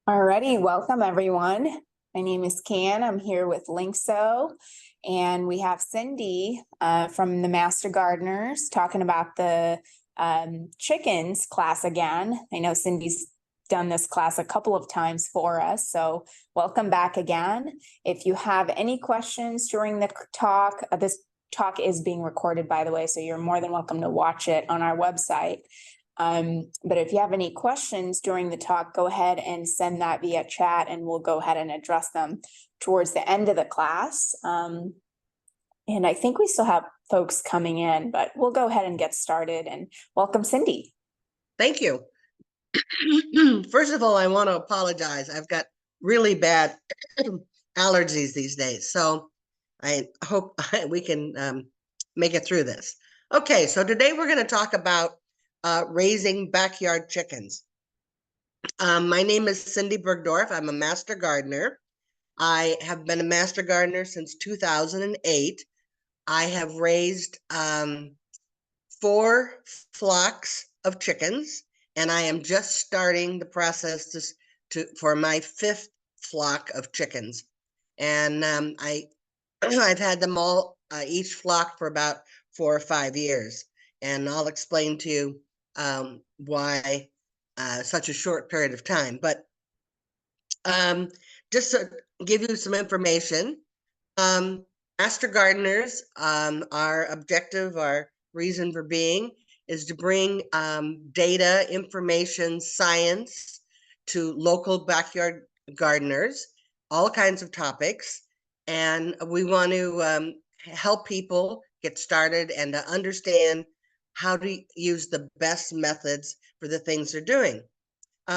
Alrighty, welcome everyone. My name is Can. I'm here with Linkso, and we have Cindy from the Master Gardeners talking about the chickens class again. I know Cindy's done this class a couple of times for us, so welcome back again. If you have any questions during the talk, this talk is being recorded, by the way, so you're more than welcome to watch it on our website. But if you have any questions during the talk, go ahead and send that via chat and we'll go ahead and address them towards the end of the class. And I think we still have folks coming in, but we'll go ahead and get started and welcome Cindy. Thank you. First of all, I want to apologize. I've got really bad allergies these days, so I hope we can make it through this. Okay, so today we're going to talk about raising backyard chickens. My name is Cindy Burgdorf. I'm a master gardener. I have been a master gardener since 2008. I have raised 4 flocks of chickens, and I am just starting the process for my 5th flock of chickens. And I've had them all, each flock for about 4 or 5 years. And I'll explain to you why such a short period of time. But just to give you some information, Master Gardeners, our objective, our reason for being is to bring data, information, science to local backyard gardeners, all kinds of topics. And we want to help people get started and to understand how to use the best methods for the things they're doing.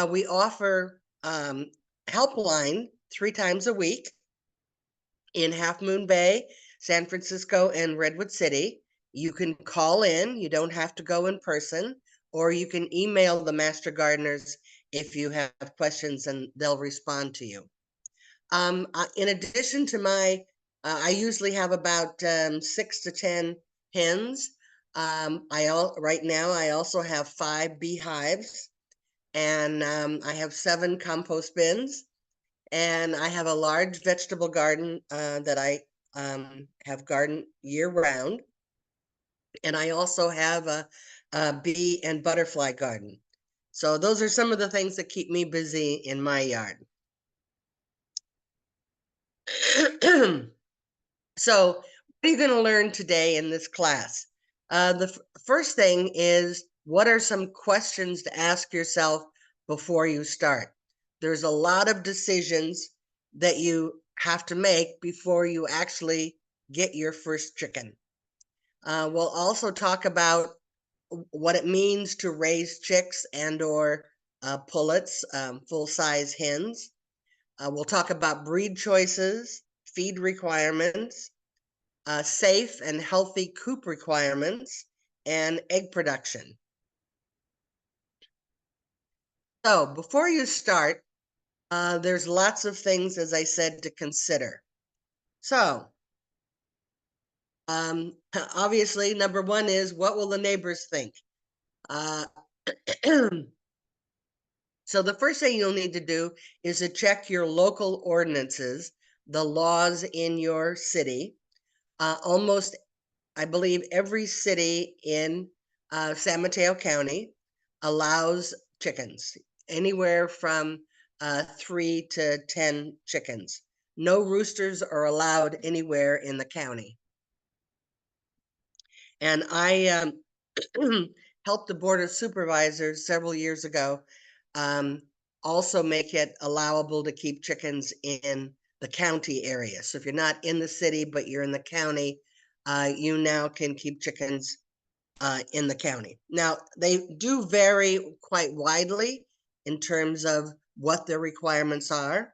We offer helpline 3 times a week in Half Moon Bay, San Francisco, and Redwood City. You can call in, you don't have to go in person, or you can email the Master Gardeners if you have questions and they'll respond to you. In addition to I usually have about 6 to 10 hens. Right now I also have 5 beehives, and I have 7 compost bins, and I have a large vegetable garden that I have garden year round. And I also have a bee and butterfly garden. So those are some of the things that keep me busy in my yard. So what are you going to learn today in this class? The first thing is, what are some questions to ask yourself before you start? There's a lot of decisions that you have to make before you actually get your first chicken. We'll also talk about what it means to raise chicks and or pullets, full-size hens. We'll talk about breed choices, feed requirements, safe and healthy coop requirements, and egg production. So before you start, there's lots of things, as I said, to consider. So obviously, number one is, what will the neighbors think? So the first thing you'll need to do is to check your local ordinances, the laws in your city. Almost, I believe, every city in San Mateo County allows chickens, anywhere from 3 to 10 chickens. No roosters are allowed anywhere in the county. And I helped the Board of Supervisors several years ago also make it allowable to keep chickens in the county area. So if you're not in the city, but you're in the county, you now can keep chickens in the county. Now, they do vary quite widely in terms of what their requirements are.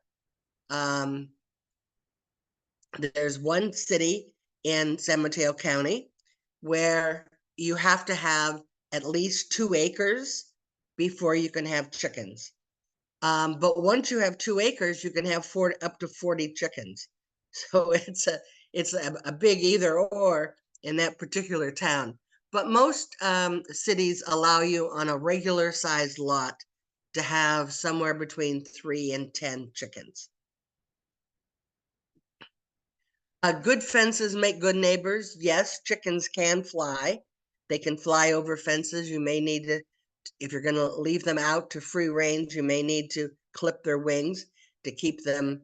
There's one city in San Mateo County where you have to have at least 2 acres before you can have chickens. But once you have 2 acres, you can have up to 40 chickens. So it's a big either or in that particular town. But most cities allow you on a regular sized lot to have somewhere between 3 and 10 chickens. Good fences make good neighbors. Yes, chickens can fly. They can fly over fences. You may need to, if you're going to leave them out to free range, you may need to clip their wings to keep them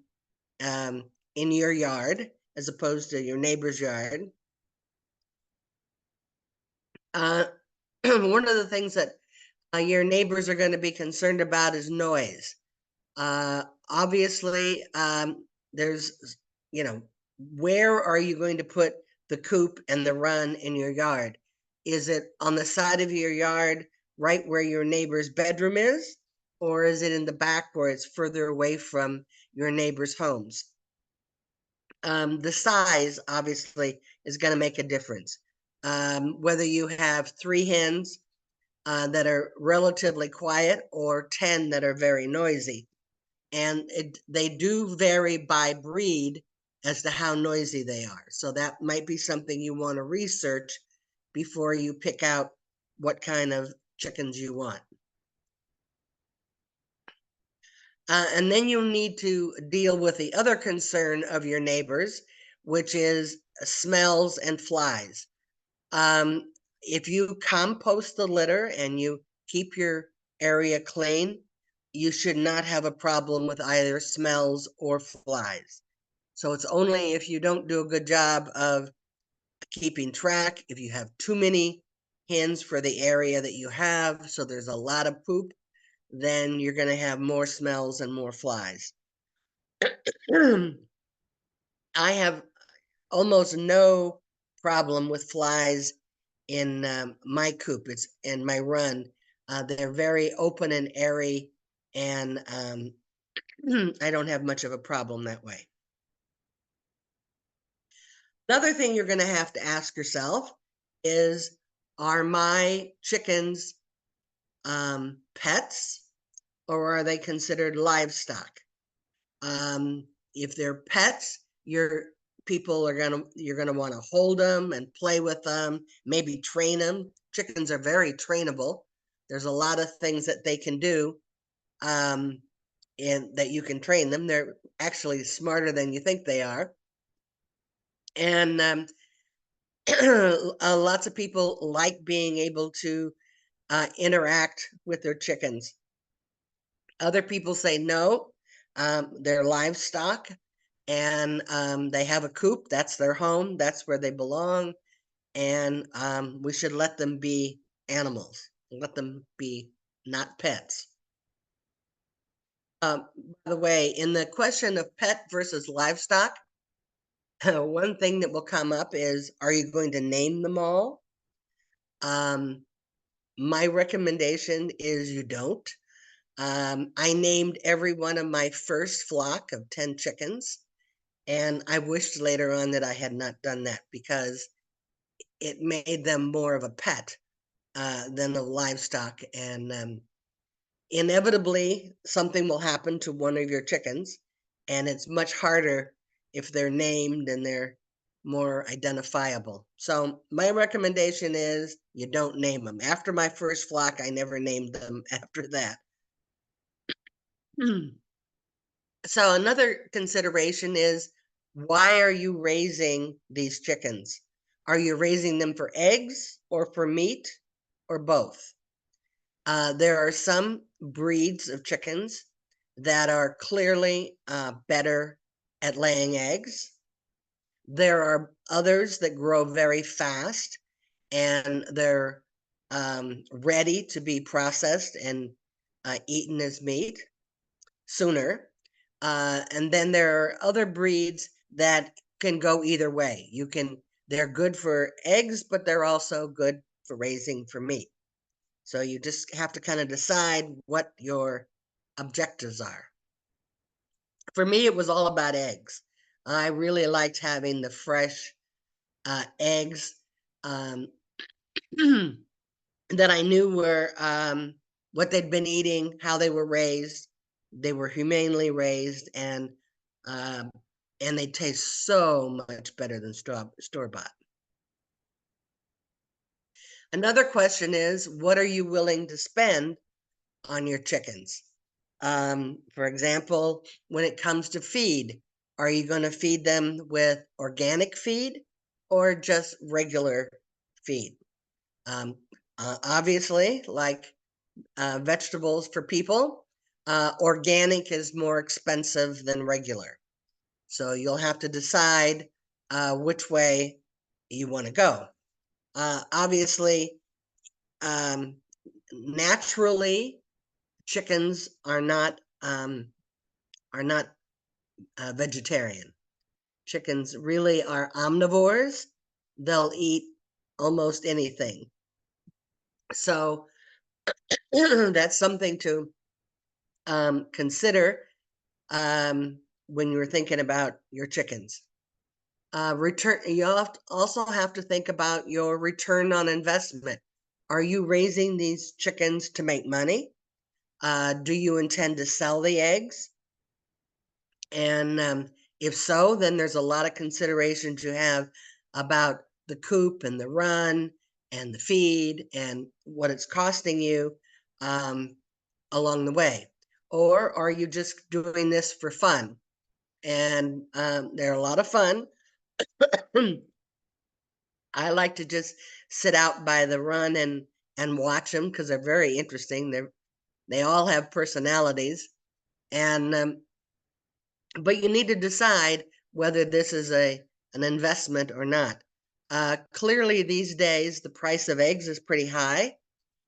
in your yard as opposed to your neighbor's yard. One of the things that your neighbors are going to be concerned about is noise. Obviously, there's, where are you going to put the coop and the run in your yard? Is it on the side of your yard, right where your neighbor's bedroom is? Or is it in the back where it's further away from your neighbor's homes? The size obviously is going to make a difference. Whether you have 3 hens that are relatively quiet or 10 that are very noisy. And they do vary by breed as to how noisy they are. So that might be something you want to research before you pick out what kind of chickens you want. And then you need to deal with the other concern of your neighbors, which is smells and flies. If you compost the litter and you keep your area clean, you should not have a problem with either smells or flies. So it's only if you don't do a good job of keeping track, if you have too many hens for the area that you have, so there's a lot of poop, then you're going to have more smells and more flies. I have almost no problem with flies in my coop. It's in my run. They're very open and airy, and I don't have much of a problem that way. Another thing you're going to have to ask yourself is, are my chickens pets, or are they considered livestock? If they're pets, you're gonna want to hold them and play with them, maybe train them. Chickens are very trainable. There's a lot of things that they can do, and that you can train them. They're actually smarter than you think they are. And lots of people like being able to interact with their chickens. Other people say no, they're livestock, and they have a coop. That's their home. That's where they belong. And we should let them be animals, let them be not pets. By the way, in the question of pet versus livestock, one thing that will come up is, are you going to name them all? My recommendation is you don't. I named every one of my first flock of 10 chickens, and I wished later on that I had not done that, because it made them more of a pet than the livestock. And inevitably, something will happen to one of your chickens, and it's much harder if they're named and they're more identifiable. So my recommendation is you don't name them. After my first flock, I never named them after that. So another consideration is, why are you raising these chickens? Are you raising them for eggs or for meat, or both? There are some breeds of chickens that are clearly better at laying eggs. There are others that grow very fast and they're ready to be processed and eaten as meat sooner. And then there are other breeds that can go either way. They're good for eggs, but they're also good for raising for meat. So you just have to kind of decide what your objectives are. For me, it was all about eggs. I really liked having the fresh eggs that I knew were what they'd been eating, how they were raised. They were humanely raised, and they taste so much better than store-bought. Another question is, what are you willing to spend on your chickens. For example, when it comes to feed, are you going to feed them with organic feed or just regular feed? Obviously, like vegetables for people, organic is more expensive than regular. So you'll have to decide which way you want to go. Obviously, naturally, chickens are not vegetarian. Chickens really are omnivores. They'll eat almost anything. So that's something to consider when you're thinking about your chickens. You also have to think about your return on investment. Are you raising these chickens to make money? Do you intend to sell the eggs? And if so, then there's a lot of consideration to have about the coop and the run and the feed and what it's costing you along the way. Or are you just doing this for fun? And they're a lot of fun. I like to just sit out by the run and watch them because they're very interesting. They all have personalities, and but you need to decide whether this is an investment or not. Clearly, these days the price of eggs is pretty high,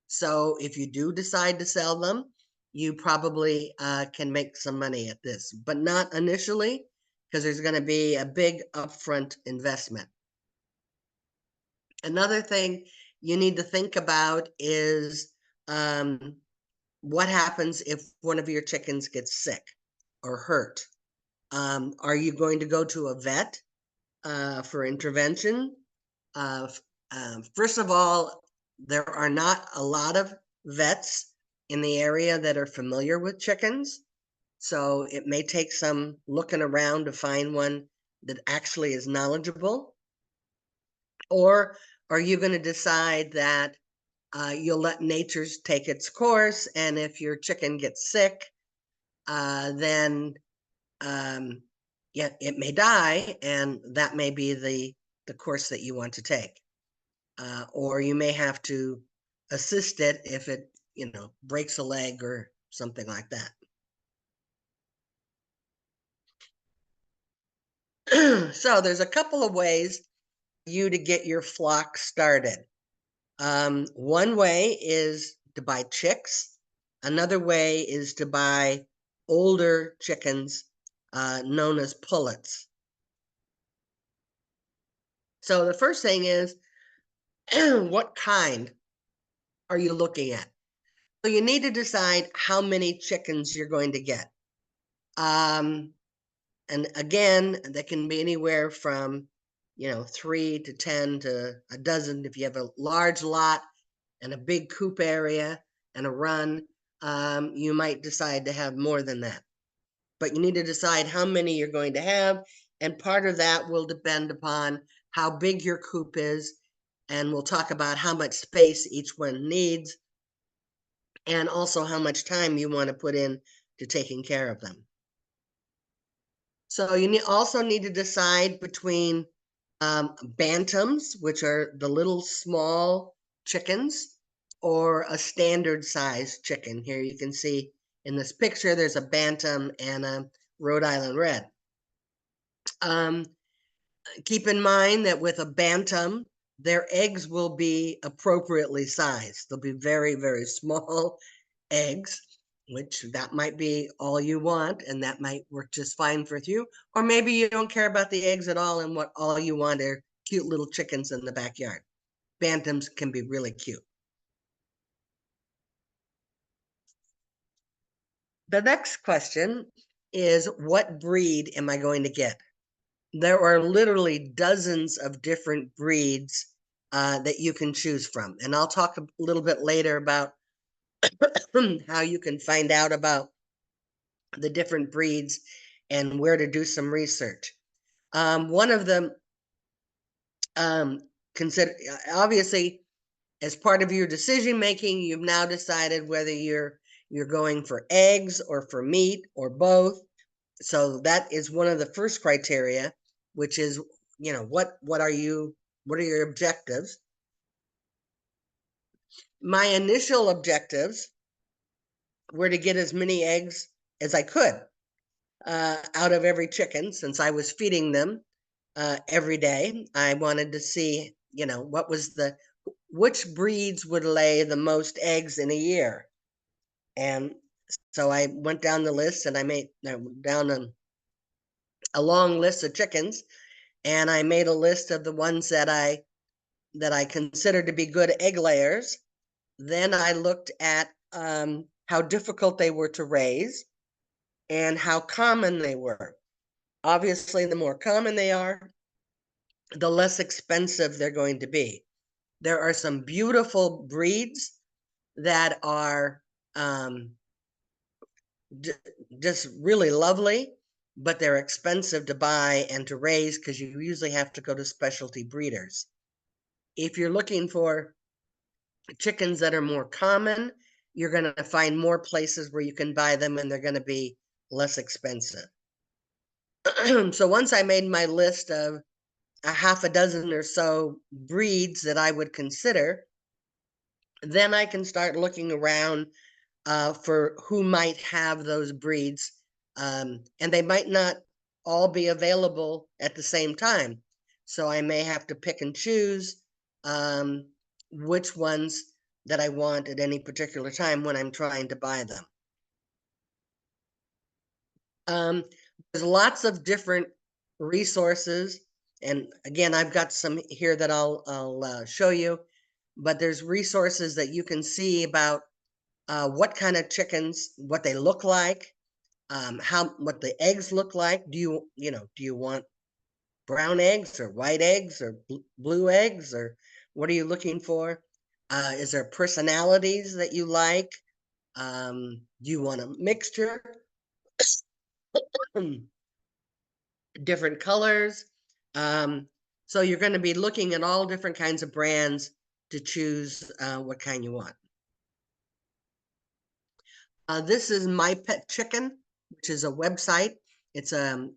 so if you do decide to sell them, you probably can make some money at this, but not initially because there's going to be a big upfront investment. Another thing you need to think about is what happens if one of your chickens gets sick or hurt. Are you going to go to a vet for intervention? First of all, there are not a lot of vets in the area that are familiar with chickens. So it may take some looking around to find one that actually is knowledgeable. Or are you going to decide that you'll let nature take its course, and if your chicken gets sick, then yeah, it may die, and that may be the course that you want to take. Or you may have to assist it if it, breaks a leg or something like that. So there's a couple of ways for you to get your flock started. One way is to buy chicks. Another way is to buy older chickens known as pullets. So the first thing is, what kind are you looking at? So you need to decide how many chickens you're going to get. And again, that can be anywhere from, 3 to 10 to a dozen. If you have a large lot and a big coop area and a run, you might decide to have more than that. But you need to decide how many you're going to have. And part of that will depend upon how big your coop is. And we'll talk about how much space each one needs, and also how much time you want to put in to taking care of them. So you also need to decide between bantams, which are the little small chickens, or a standard size chicken. Here you can see in this picture, there's a bantam and a Rhode Island red. Keep in mind that with a bantam, their eggs will be appropriately sized. They'll be very, very small eggs, which that might be all you want, and that might work just fine for you. Or maybe you don't care about the eggs at all, and what all you want are cute little chickens in the backyard. Bantams can be really cute. The next question is, what breed am I going to get? There are literally dozens of different breeds that you can choose from. And I'll talk a little bit later about how you can find out about the different breeds and where to do some research. One of them, obviously, as part of your decision making, you've now decided whether you're you're going for eggs or for meat or both. So that is one of the first criteria, which is, what are your objectives? My initial objectives were to get as many eggs as I could out of every chicken, since I was feeding them every day. I wanted to see, which breeds would lay the most eggs in a year. And so I went down the list and I made down a long list of chickens, and I made a list of the ones that I considered to be good egg layers. Then I looked at how difficult they were to raise and how common they were. Obviously, the more common they are, the less expensive they're going to be. There are some beautiful breeds that are just really lovely, but they're expensive to buy and to raise because you usually have to go to specialty breeders. If you're looking for chickens that are more common, you're going to find more places where you can buy them, and they're going to be less expensive. So once I made my list of a half a dozen or so breeds that I would consider, then I can start looking around for who might have those breeds. And they might not all be available at the same time. So I may have to pick and choose which ones that I want at any particular time when I'm trying to buy them. There's lots of different resources. And again, I've got some here that I'll show you, but there's resources that you can see about what kind of chickens, what they look like, what the eggs look like. Do you want brown eggs or white eggs or blue eggs, or what are you looking for? Is there personalities that you like? Do you want a mixture? Different colors. So you're going to be looking at all different kinds of brands to choose what kind you want. This is My Pet Chicken, which is a website. It's a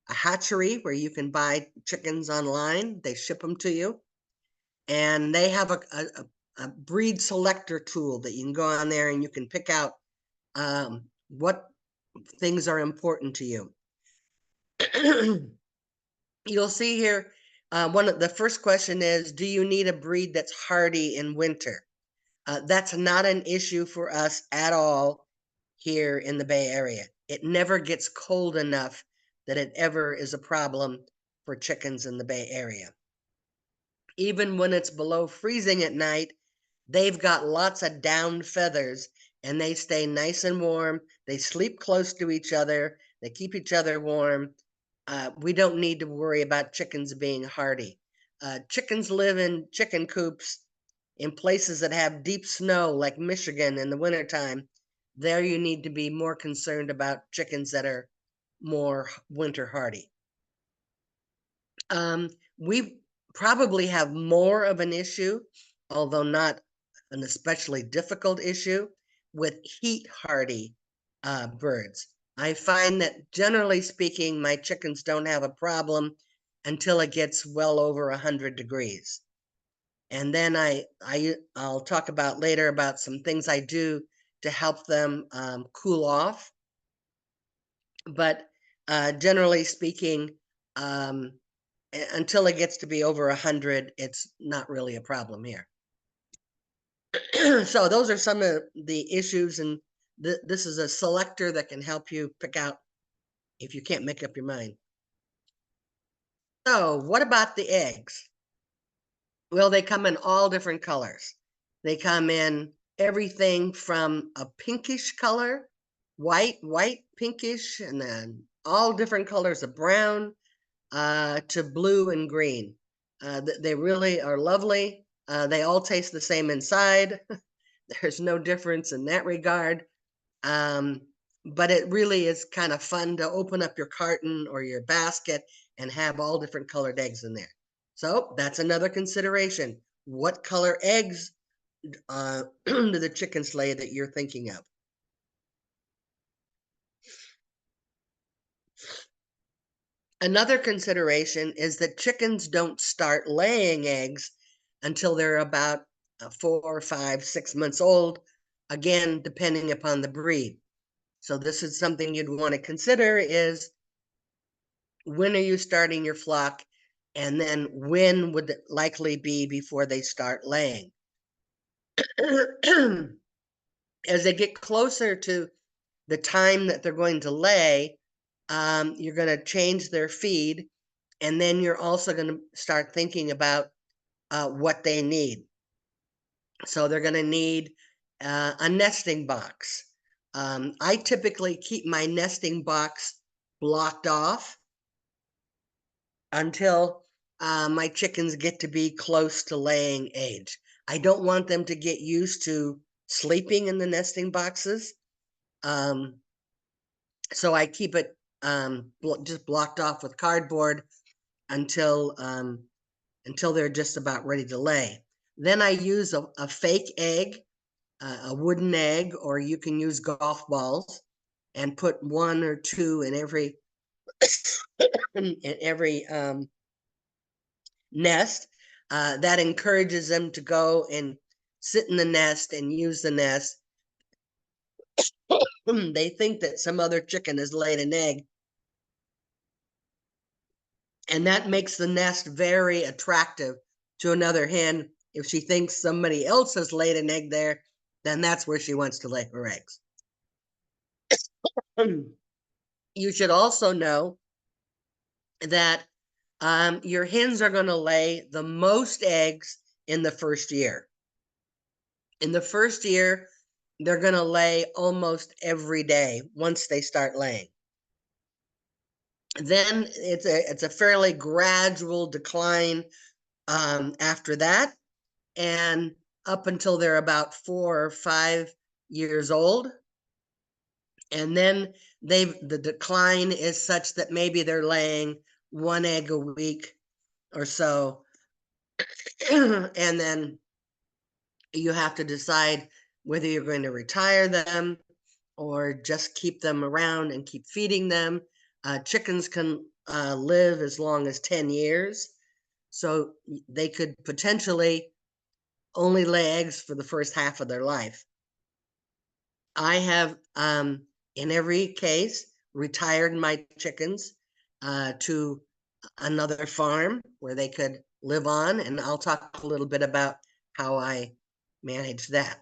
hatchery where you can buy chickens online. They ship them to you. And they have a breed selector tool that you can go on there and you can pick out what things are important to you. You'll see here, the first question is, do you need a breed that's hardy in winter? That's not an issue for us at all here in the Bay Area. It never gets cold enough that it ever is a problem for chickens in the Bay Area. Even when it's below freezing at night, they've got lots of down feathers and they stay nice and warm. They sleep close to each other. They keep each other warm. We don't need to worry about chickens being hardy. Chickens live in chicken coops in places that have deep snow, like Michigan in the wintertime. There you need to be more concerned about chickens that are more winter hardy. We probably have more of an issue, although not an especially difficult issue, with heat hardy birds. I find that generally speaking, my chickens don't have a problem until it gets well over 100 degrees. And then I'll talk about later about some things I do to help them cool off. But generally speaking, until it gets to be over 100, it's not really a problem here. So those are some of the issues, and this is a selector that can help you pick out if you can't make up your mind. So what about the eggs? Well, they come in all different colors. They come in everything from a pinkish color, white, pinkish, and then all different colors of brown to blue and green. They really are lovely. They all taste the same inside. There's no difference in that regard. But it really is kind of fun to open up your carton or your basket and have all different colored eggs in there. So that's another consideration. What color eggs to the chicken sleigh that you're thinking of. Another consideration is that chickens don't start laying eggs until they're about 4, 5, 6 months old, again, depending upon the breed. So this is something you'd want to consider is when are you starting your flock, and then when would it likely be before they start laying. As they get closer to the time that they're going to lay, you're going to change their feed, and then you're also going to start thinking about what they need. So they're going to need a nesting box. I typically keep my nesting box blocked off until my chickens get to be close to laying age. I don't want them to get used to sleeping in the nesting boxes. So I keep it just blocked off with cardboard until they're just about ready to lay. Then I use a fake egg, a wooden egg, or you can use golf balls, and put 1 or 2 in every nest. That encourages them to go and sit in the nest and use the nest. They think that some other chicken has laid an egg, and that makes the nest very attractive to another hen. If she thinks somebody else has laid an egg there, then that's where she wants to lay her eggs. You should also know that your hens are going to lay the most eggs in the first year. In the first year, they're going to lay almost every day once they start laying. Then it's a fairly gradual decline after that, and up until they're about 4 or 5 years old. And then the decline is such that maybe they're laying 1 egg a week or so. And then you have to decide whether you're going to retire them or just keep them around and keep feeding them. Chickens can live as long as 10 years. So they could potentially only lay eggs for the first half of their life. I have, in every case, retired my chickens to another farm where they could live on, and I'll talk a little bit about how I manage that.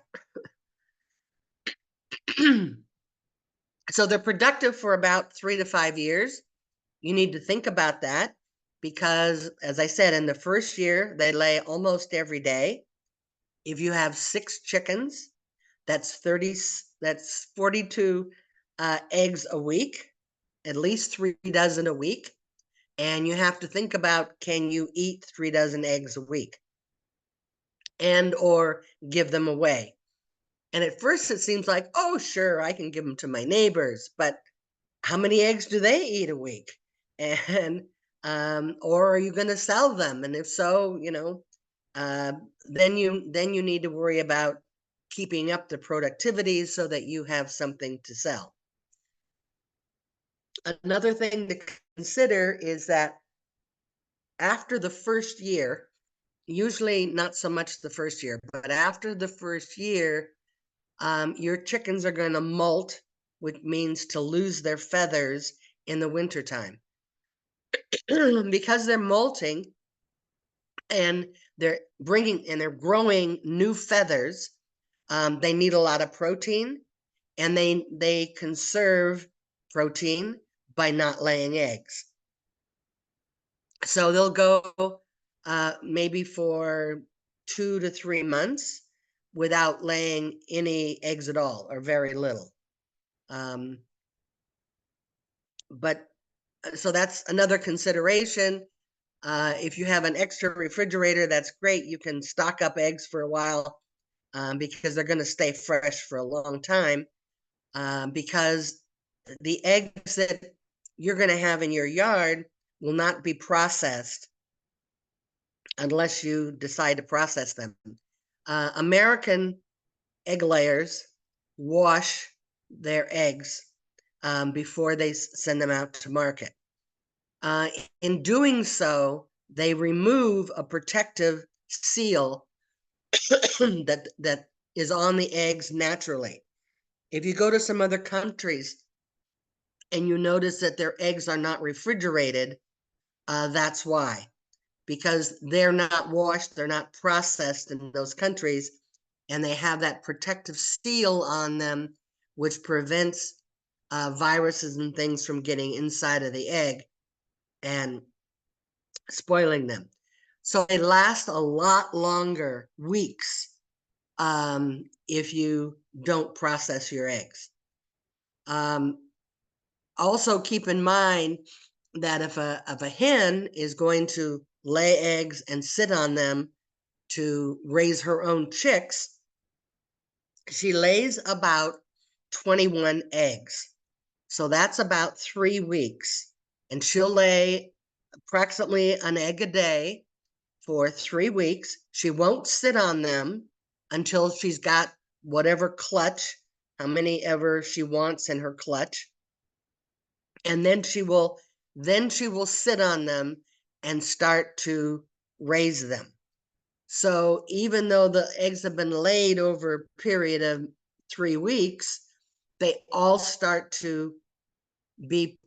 So they're productive for about 3 to 5 years. You need to think about that because, as I said, in the first year, they lay almost every day. If you have 6 chickens, that's 42 eggs a week, at least 3 dozen a week. And you have to think about, can you eat 3 dozen eggs a week and or give them away? And at first it seems like, oh, sure, I can give them to my neighbors, but how many eggs do they eat a week? And or are you going to sell them? And if so, then you need to worry about keeping up the productivity so that you have something to sell. Another thing to consider is that after the first year, usually not so much the first year, but after the first year, your chickens are going to molt, which means to lose their feathers in the wintertime. Because they're molting and they're growing new feathers, they need a lot of protein, and they conserve protein by not laying eggs. So they'll go maybe for 2 to 3 months without laying any eggs at all, or very little. But so that's another consideration. If you have an extra refrigerator, that's great. You can stock up eggs for a while because they're going to stay fresh for a long time, because the eggs that you're going to have in your yard will not be processed unless you decide to process them. American egg layers wash their eggs before they send them out to market. In doing so, they remove a protective seal that is on the eggs naturally. If you go to some other countries and you notice that their eggs are not refrigerated, that's why. Because they're not washed, they're not processed in those countries, and they have that protective seal on them, which prevents viruses and things from getting inside of the egg and spoiling them. So they last a lot longer, weeks, if you don't process your eggs. Also keep in mind that if a hen is going to lay eggs and sit on them to raise her own chicks, she lays about 21 eggs. So that's about 3 weeks. And she'll lay approximately an egg a day for 3 weeks. She won't sit on them until she's got whatever clutch, how many ever she wants in her clutch. And then she will sit on them and start to raise them. So even though the eggs have been laid over a period of 3 weeks, they all start to be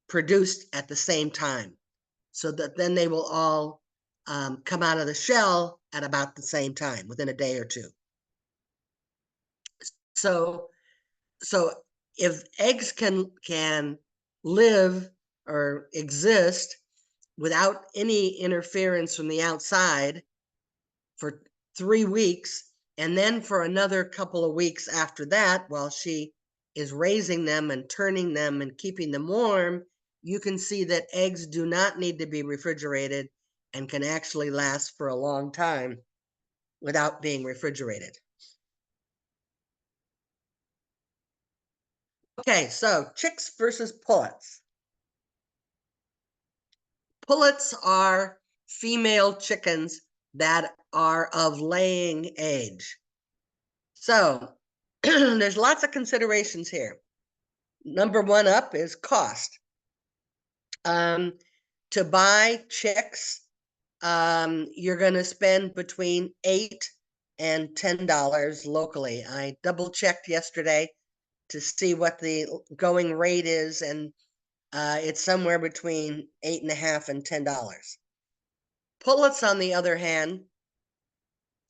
produced at the same time. So that then they will all come out of the shell at about the same time, within a day or two. So if eggs can live or exist without any interference from the outside for 3 weeks, and then for another couple of weeks after that, while she is raising them and turning them and keeping them warm, you can see that eggs do not need to be refrigerated and can actually last for a long time without being refrigerated. Okay, so chicks versus pullets. Pullets are female chickens that are of laying age. So there's lots of considerations here. Number one up is cost. To buy chicks, you're going to spend between $8 and $10 locally. I double checked yesterday to see what the going rate is, and it's somewhere between $8.50 and $10. Pullets, on the other hand,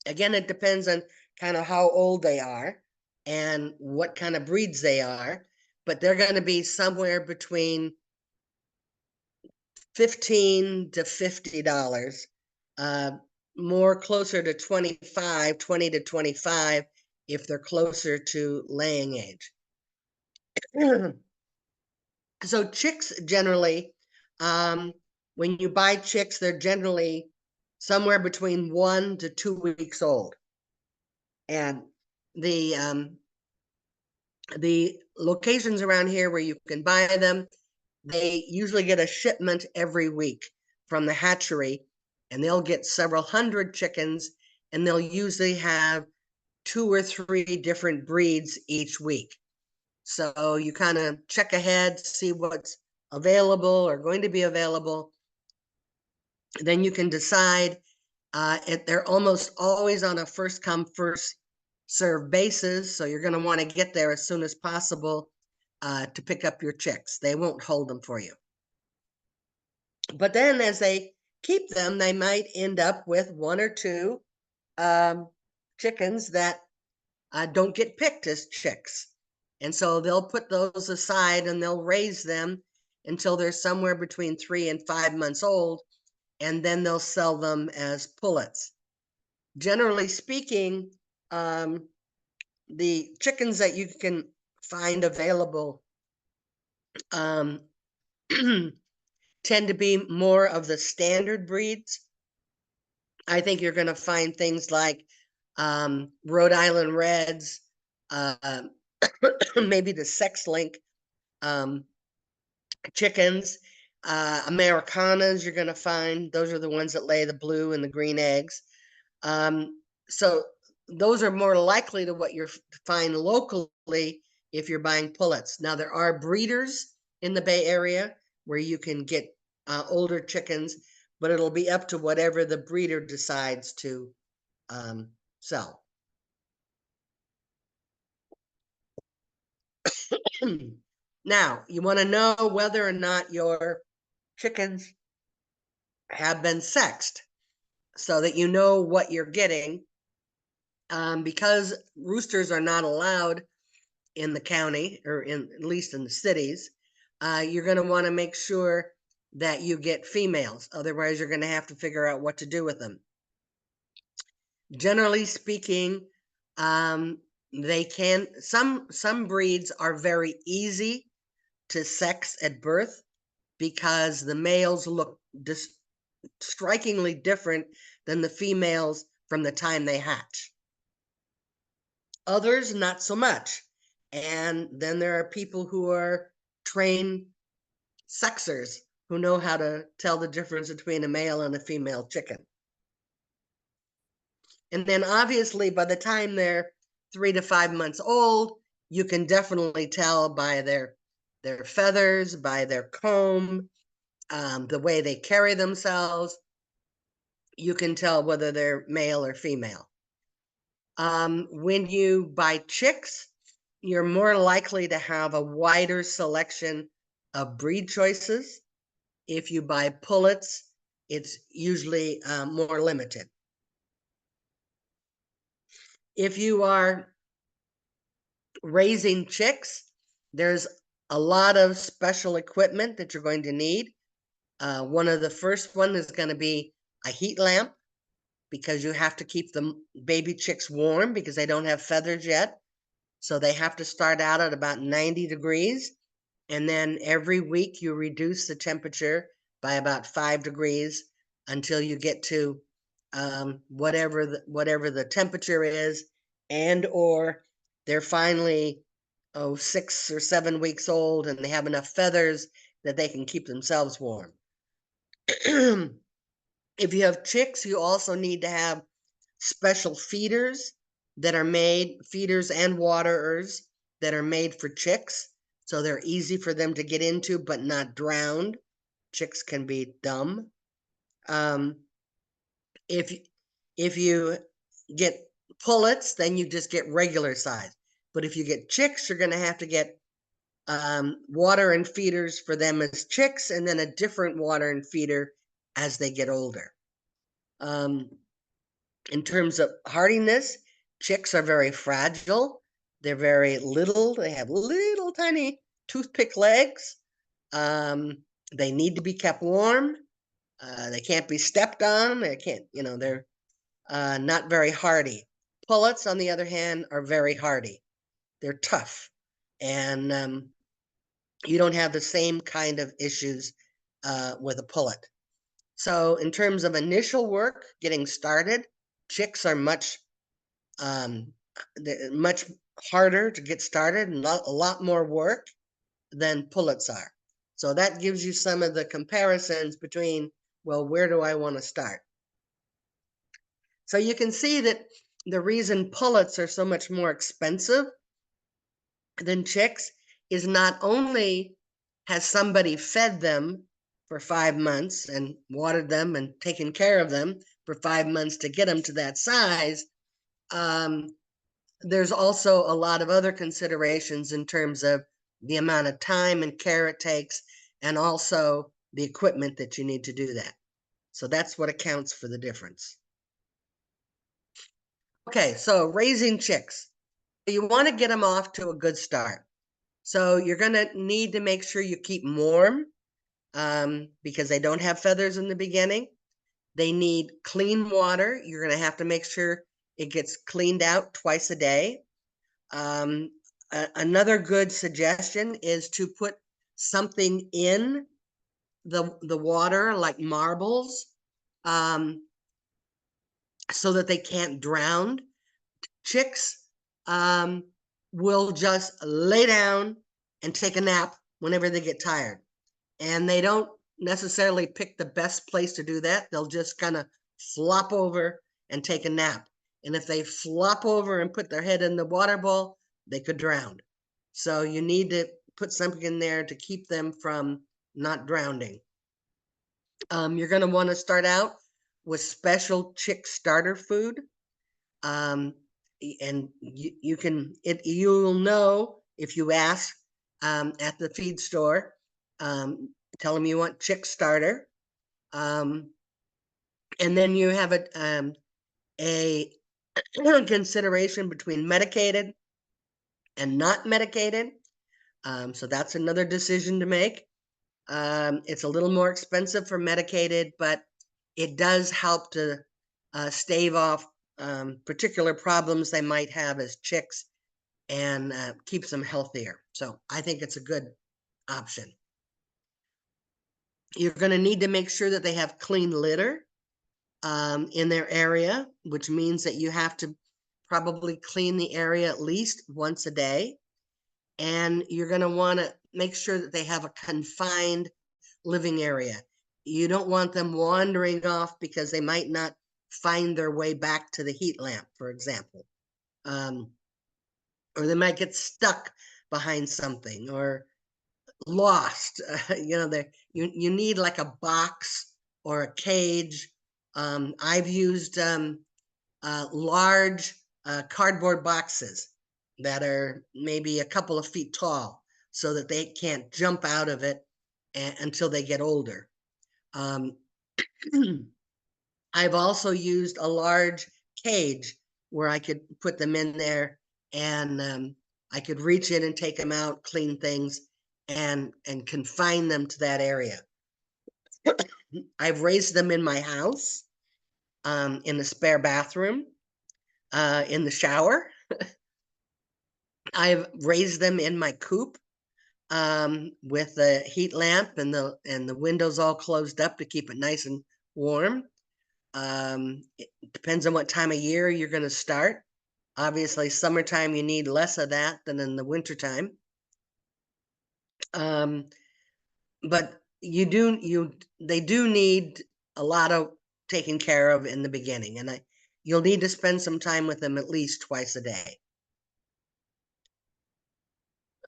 again, it depends on kind of how old they are and what kind of breeds they are, but they're going to be somewhere between $15 to $50, more closer to 20 to 25 if they're closer to laying age. So chicks generally, when you buy chicks, they're generally somewhere between 1 to 2 weeks old. And the locations around here where you can buy them, they usually get a shipment every week from the hatchery, and they'll get several hundred chickens, and they'll usually have 2 or 3 different breeds each week. So you kind of check ahead, see what's available or going to be available. Then you can decide. They're almost always on a first come, first serve basis. So you're going to want to get there as soon as possible to pick up your chicks. They won't hold them for you. But then as they keep them, they might end up with 1 or 2 chickens that don't get picked as chicks. And so they'll put those aside and they'll raise them until they're somewhere between 3 and 5 months old, and then they'll sell them as pullets. Generally speaking, the chickens that you can find available tend to be more of the standard breeds. I think you're going to find things like Rhode Island Reds, maybe the sex link chickens, Americanas you're going to find. Those are the ones that lay the blue and the green eggs. So those are more likely to what you're find locally if you're buying pullets. Now there are breeders in the Bay Area where you can get older chickens, but it'll be up to whatever the breeder decides to sell. Now, you want to know whether or not your chickens have been sexed so that you know what you're getting. Because roosters are not allowed in the county, or at least in the cities, you're going to want to make sure that you get females. Otherwise, you're going to have to figure out what to do with them. Generally speaking, they can, some breeds are very easy to sex at birth because the males look strikingly different than the females from the time they hatch. Others, not so much. And then there are people who are trained sexers who know how to tell the difference between a male and a female chicken. And then obviously by the time they're 3 to 5 months old, you can definitely tell by their feathers, by their comb, the way they carry themselves. You can tell whether they're male or female. When you buy chicks, you're more likely to have a wider selection of breed choices. If you buy pullets, it's usually more limited. If you are raising chicks, there's a lot of special equipment that you're going to need. One of the first one is going to be a heat lamp, because you have to keep the baby chicks warm because they don't have feathers yet. So they have to start out at about 90 degrees. And then every week you reduce the temperature by about 5 degrees until you get to whatever the temperature is, and or they're finally 6 or 7 weeks old and they have enough feathers that they can keep themselves warm. If you have chicks, you also need to have special feeders that are made, feeders and waterers that are made for chicks. So they're easy for them to get into, but not drowned. Chicks can be dumb. If you get pullets, then you just get regular size. But if you get chicks, you're going to have to get water and feeders for them as chicks, and then a different water and feeder as they get older. In terms of hardiness, chicks are very fragile. They're very little. They have little tiny toothpick legs. They need to be kept warm. They can't be stepped on. They can't, they're not very hardy. Pullets, on the other hand, are very hardy. They're tough. And you don't have the same kind of issues with a pullet. So in terms of initial work, getting started, chicks are much harder to get started and a lot more work than pullets are. So that gives you some of the comparisons between, well, where do I want to start? So you can see that the reason pullets are so much more expensive than chicks is not only has somebody fed them for 5 months and watered them and taken care of them for 5 months to get them to that size, there's also a lot of other considerations in terms of the amount of time and care it takes, and also the equipment that you need to do that. So that's what accounts for the difference. Okay, so raising chicks. You want to get them off to a good start. So you're going to need to make sure you keep them warm because they don't have feathers in the beginning. They need clean water. You're going to have to make sure it gets cleaned out twice a day. Another good suggestion is to put something in the water, like marbles, so that they can't drown. Chicks will just lay down and take a nap whenever they get tired. And they don't necessarily pick the best place to do that. They'll just kind of flop over and take a nap. And if they flop over and put their head in the water bowl, they could drown. So you need to put something in there to keep them from not drowning. You're going to want to start out with special chick starter food. And you'll know if you ask at the feed store, tell them you want chick starter. And then you have a consideration between medicated and not medicated. So that's another decision to make. It's a little more expensive for medicated, but it does help to stave off particular problems they might have as chicks and keeps them healthier. So I think it's a good option. You're going to need to make sure that they have clean litter in their area, which means that you have to probably clean the area at least once a day. And you're going to want to make sure that they have a confined living area. You don't want them wandering off because they might not find their way back to the heat lamp, for example. Or they might get stuck behind something or lost. You need like a box or a cage. I've used large cardboard boxes that are maybe a couple of feet tall so that they can't jump out of it until they get older. I've also used a large cage where I could put them in there and I could reach in and take them out, clean things, and confine them to that area. I've raised them in my house, in the spare bathroom, in the shower. I've raised them in my coop with the heat lamp and the windows all closed up to keep it nice and warm. It depends on what time of year you're going to start. Obviously, summertime you need less of that than in the wintertime. But they do need a lot of taking care of in the beginning, and you'll need to spend some time with them at least twice a day.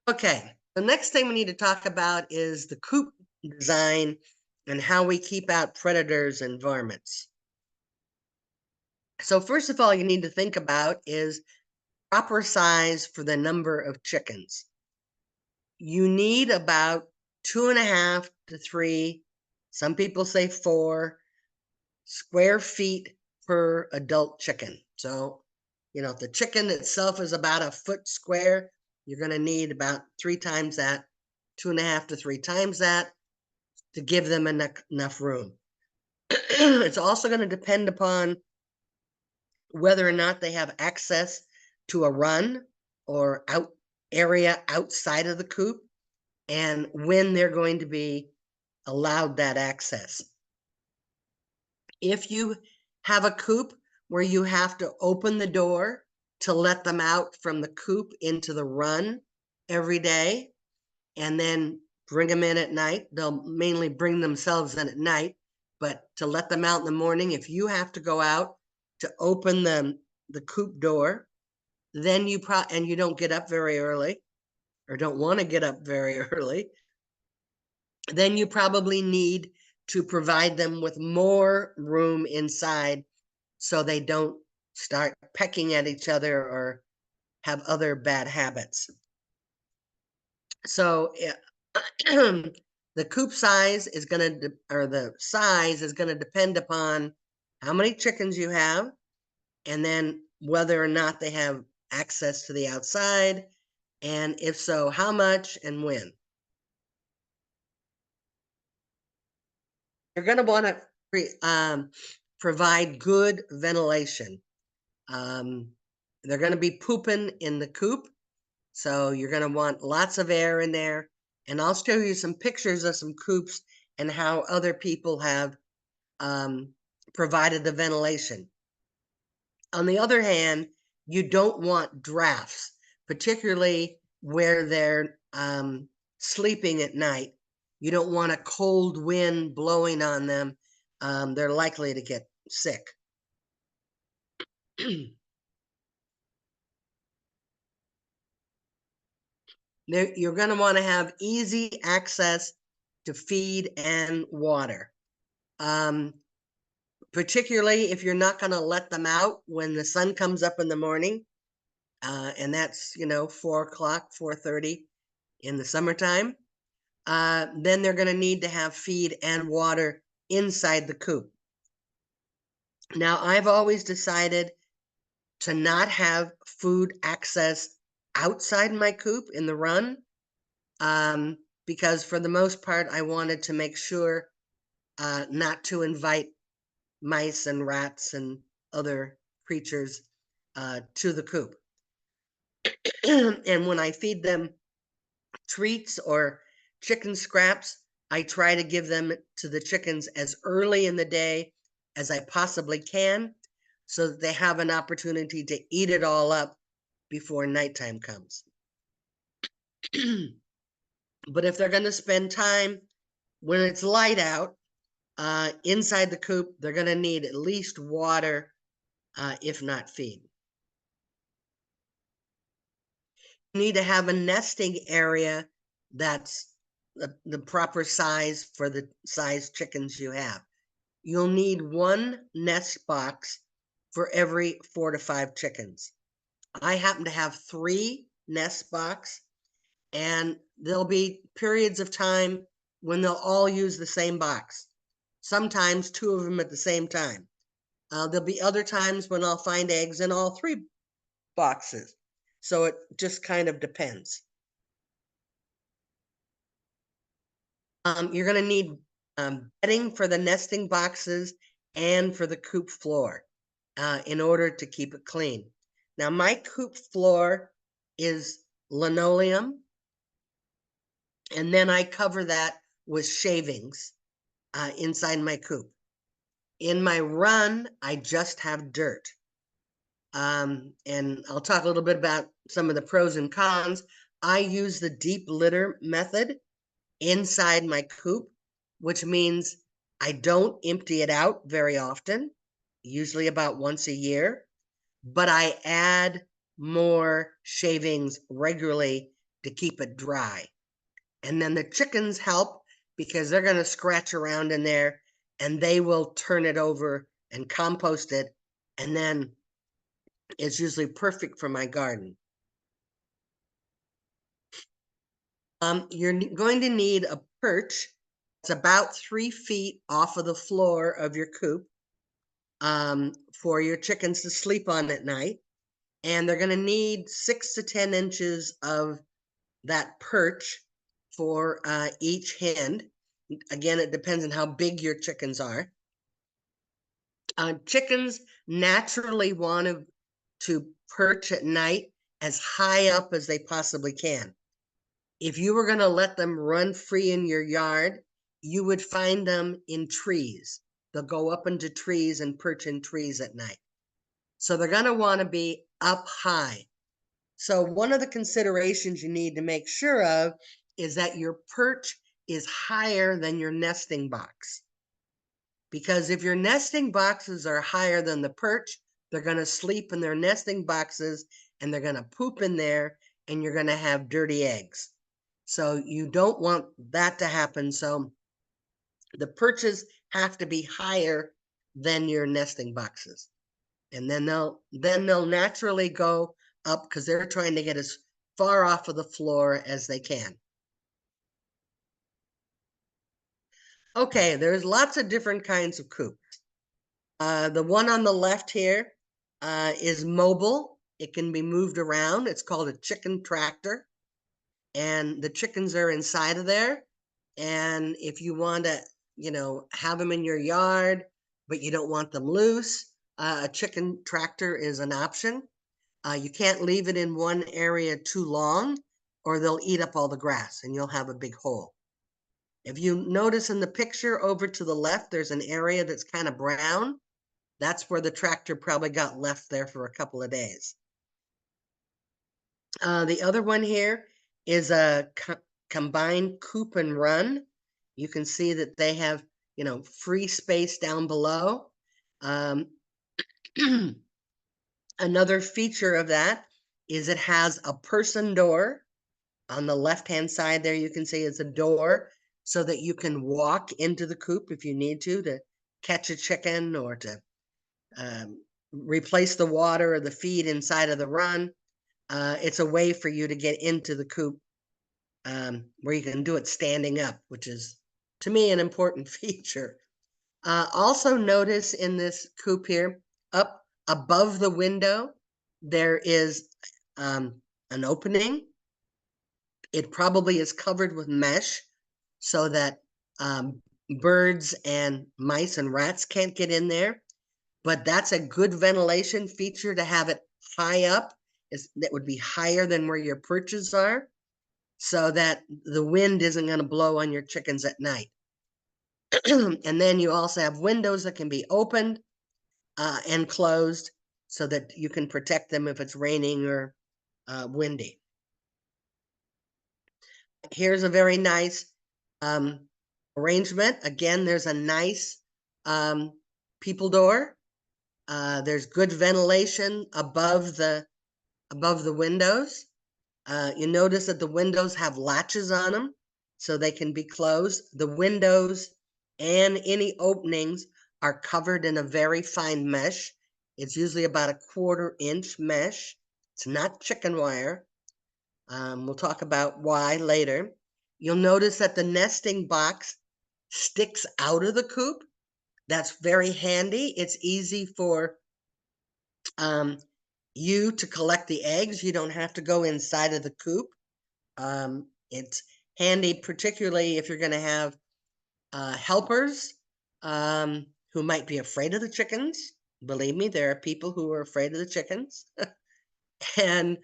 Okay, the next thing we need to talk about is the coop design and how we keep out predators and varmints. So first of all, you need to think about is proper size for the number of chickens. You need about 2.5 to 3, some people say 4 square feet per adult chicken. So, if the chicken itself is about a foot square, you're going to need about 3 times that, 2.5 to 3 times that to give them enough room. It's also going to depend upon whether or not they have access to a run or area outside of the coop and when they're going to be allowed that access. If you have a coop where you have to open the door to let them out from the coop into the run every day and then bring them in at night, they'll mainly bring themselves in at night, but to let them out in the morning, if you have to go out to open the coop door, then you don't get up very early or don't want to get up very early, then you probably need to provide them with more room inside so they don't start pecking at each other or have other bad habits. So the coop size is going to, or the size is going to depend upon how many chickens you have, and then whether or not they have access to the outside, and if so, how much and when. You're going to want to provide good ventilation. They're going to be pooping in the coop, so you're going to want lots of air in there. And I'll show you some pictures of some coops and how other people have provided the ventilation. On the other hand, you don't want drafts, particularly where they're sleeping at night. You don't want a cold wind blowing on them. They're likely to get sick. You're going to want to have easy access to feed and water. Particularly if you're not going to let them out when the sun comes up in the morning, and that's 4 o'clock, 4:30 in the summertime. Then they're going to need to have feed and water inside the coop. Now, I've always decided to not have food access outside my coop in the run, because for the most part, I wanted to make sure not to invite mice and rats and other creatures to the coop. And when I feed them treats or chicken scraps, I try to give them to the chickens as early in the day as I possibly can, so that they have an opportunity to eat it all up before nighttime comes. But if they're going to spend time when it's light out inside the coop, they're going to need at least water, if not feed. You need to have a nesting area that's the proper size for the size chickens you have. You'll need one nest box for every 4 to 5 chickens. I happen to have 3 nest boxes, and there'll be periods of time when they'll all use the same box. Sometimes 2 of them at the same time. There'll be other times when I'll find eggs in all 3 boxes. So it just kind of depends. You're going to need bedding for the nesting boxes and for the coop floor in order to keep it clean. Now, my coop floor is linoleum, and then I cover that with shavings inside my coop. In my run, I just have dirt. And I'll talk a little bit about some of the pros and cons. I use the deep litter method inside my coop, which means I don't empty it out very often, usually about once a year, but I add more shavings regularly to keep it dry. And then the chickens help because they're going to scratch around in there and they will turn it over and compost it. And then it's usually perfect for my garden. You're going to need a perch. It's about 3 feet off of the floor of your coop for your chickens to sleep on at night. And they're going to need 6 to 10 inches of that perch for each hen. Again, it depends on how big your chickens are. Chickens naturally want to perch at night as high up as they possibly can. If you were going to let them run free in your yard, you would find them in trees. They'll go up into trees and perch in trees at night. So they're going to want to be up high. So one of the considerations you need to make sure of is that your perch is higher than your nesting box. Because if your nesting boxes are higher than the perch, they're going to sleep in their nesting boxes and they're going to poop in there and you're going to have dirty eggs. So you don't want that to happen. So the perches have to be higher than your nesting boxes. And then they'll naturally go up because they're trying to get as far off of the floor as they can. Okay, there's lots of different kinds of coops. The one on the left here is mobile. It can be moved around. It's called a chicken tractor. And the chickens are inside of there. And if you want to, have them in your yard, but you don't want them loose, a chicken tractor is an option. You can't leave it in one area too long or they'll eat up all the grass and you'll have a big hole. If you notice in the picture over to the left, there's an area that's kind of brown. That's where the tractor probably got left there for a couple of days. The other one here is a combined coop and run. You can see that they have, free space down below. Another feature of that is it has a person door. On the left-hand side there, you can see is a door so that you can walk into the coop if you need to catch a chicken or to replace the water or the feed inside of the run. It's a way for you to get into the coop where you can do it standing up, which is, to me, an important feature. Also notice in this coop here, up above the window, there is an opening. It probably is covered with mesh so that birds and mice and rats can't get in there. But that's a good ventilation feature to have it high up. That would be higher than where your perches are, so that the wind isn't going to blow on your chickens at night. And then you also have windows that can be opened and closed so that you can protect them if it's raining or windy. Here's a very nice arrangement. Again, there's a nice people door. There's good ventilation above the windows. You notice that the windows have latches on them so they can be closed. The windows and any openings are covered in a very fine mesh. It's usually about a 1/4 inch mesh. It's not chicken wire. We'll talk about why later. You'll notice that the nesting box sticks out of the coop. That's very handy. It's easy for you to collect the eggs. You don't have to go inside of the coop. It's handy, particularly if you're going to have helpers who might be afraid of the chickens. Believe me, there are people who are afraid of the chickens. And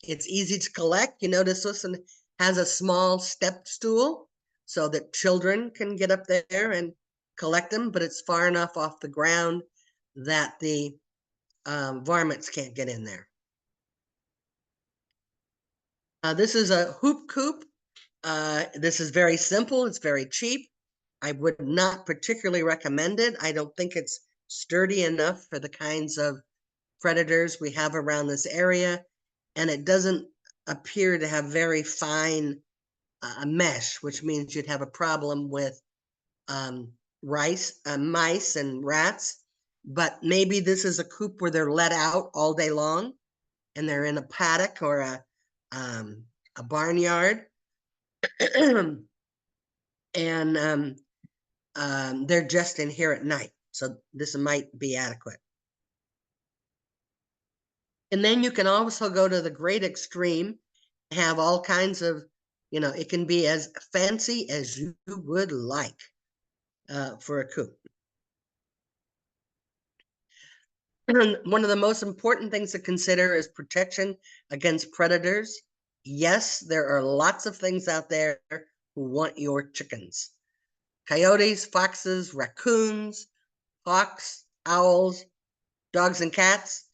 it's easy to collect. You notice this one has a small step stool so that children can get up there and collect them, but it's far enough off the ground that the varmints can't get in there. This is a hoop coop. This is very simple. It's very cheap. I would not particularly recommend it. I don't think it's sturdy enough for the kinds of predators we have around this area. And it doesn't appear to have very fine mesh, which means you'd have a problem with mice and rats. But maybe this is a coop where they're let out all day long and they're in a paddock or a barnyard. And they're just in here at night. So this might be adequate. And then you can also go to the great extreme, have all kinds of, it can be as fancy as you would like for a coop. One of the most important things to consider is protection against predators. Yes, there are lots of things out there who want your chickens. Coyotes, foxes, raccoons, hawks, owls, dogs, and cats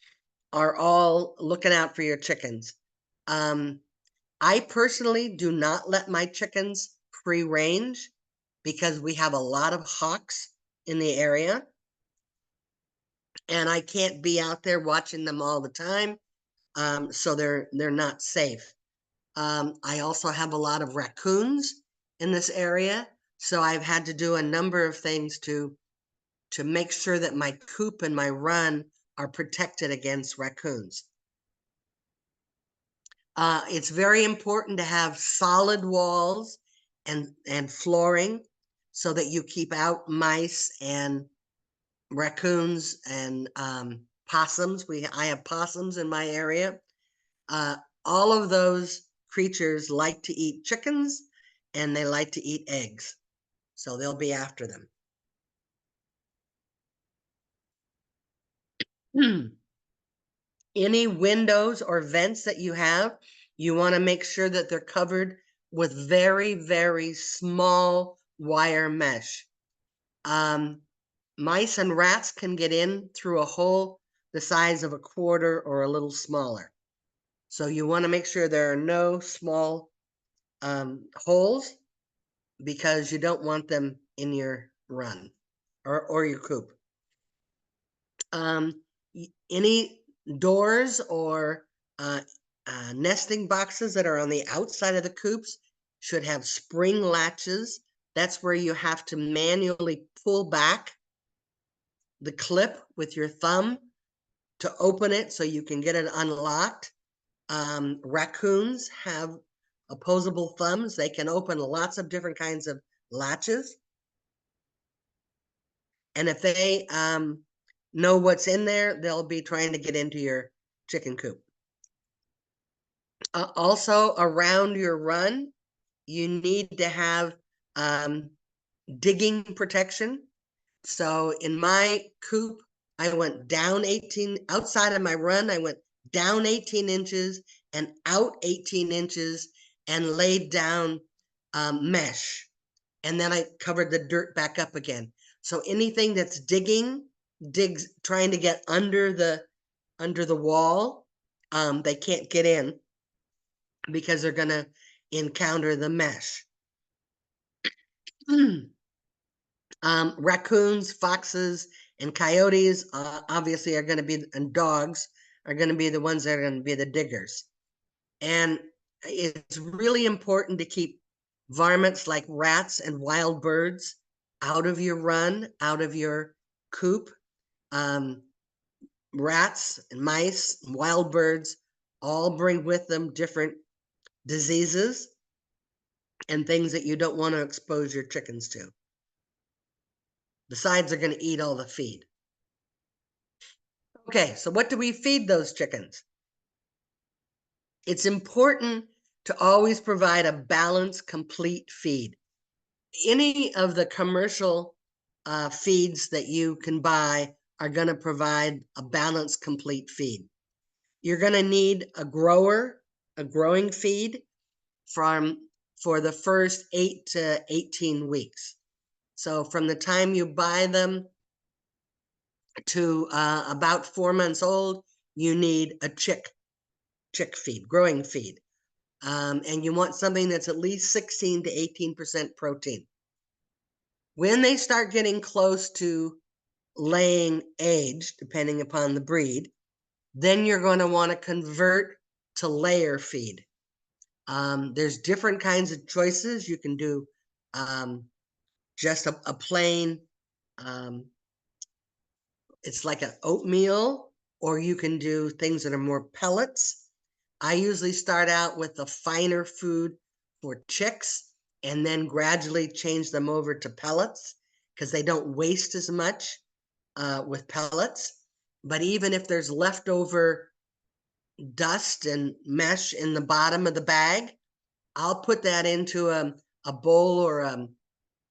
are all looking out for your chickens. I personally do not let my chickens free range because we have a lot of hawks in the area. And I can't be out there watching them all the time. So they're not safe. I also have a lot of raccoons in this area. So I've had to do a number of things to make sure that my coop and my run are protected against raccoons. It's very important to have solid walls and flooring so that you keep out mice and raccoons and possums. I have possums in my area. All of those creatures like to eat chickens and they like to eat eggs. So they'll be after them. Any windows or vents that you have, you want to make sure that they're covered with very, very small wire mesh. Mice and rats can get in through a hole the size of a 1/4 or a little smaller. So you want to make sure there are no small holes because you don't want them in your run or your coop. Any doors or nesting boxes that are on the outside of the coops should have spring latches. That's where you have to manually pull back the clip with your thumb to open it so you can get it unlocked. Raccoons have opposable thumbs. They can open lots of different kinds of latches. And if they know what's in there, they'll be trying to get into your chicken coop. Also, around your run, you need to have digging protection. So in my coop, I went down 18, outside of my run, I went down 18 inches and out 18 inches and laid down mesh. And then I covered the dirt back up again. So anything that's digs, trying to get under the wall, they can't get in because they're gonna encounter the mesh. Raccoons, foxes, and coyotes obviously are going to be, and dogs are going to be the ones that are going to be the diggers. And it's really important to keep varmints like rats and wild birds out of your run, out of your coop. Rats and mice, and wild birds all bring with them different diseases and things that you don't want to expose your chickens to. Besides, they're going to eat all the feed. Okay, so what do we feed those chickens? It's important to always provide a balanced, complete feed. Any of the commercial feeds that you can buy are going to provide a balanced, complete feed. You're going to need a growing feed for the first 8 to 18 weeks. So from the time you buy them to about 4 months old, you need a chick feed, growing feed. And you want something that's at least 16 to 18% protein. When they start getting close to laying age, depending upon the breed, then you're going to want to convert to layer feed. There's different kinds of choices. You can do just a plain, it's like an oatmeal, or you can do things that are more pellets. I usually start out with the finer food for chicks and then gradually change them over to pellets because they don't waste as much with pellets. But even if there's leftover dust and mesh in the bottom of the bag, I'll put that into a bowl, or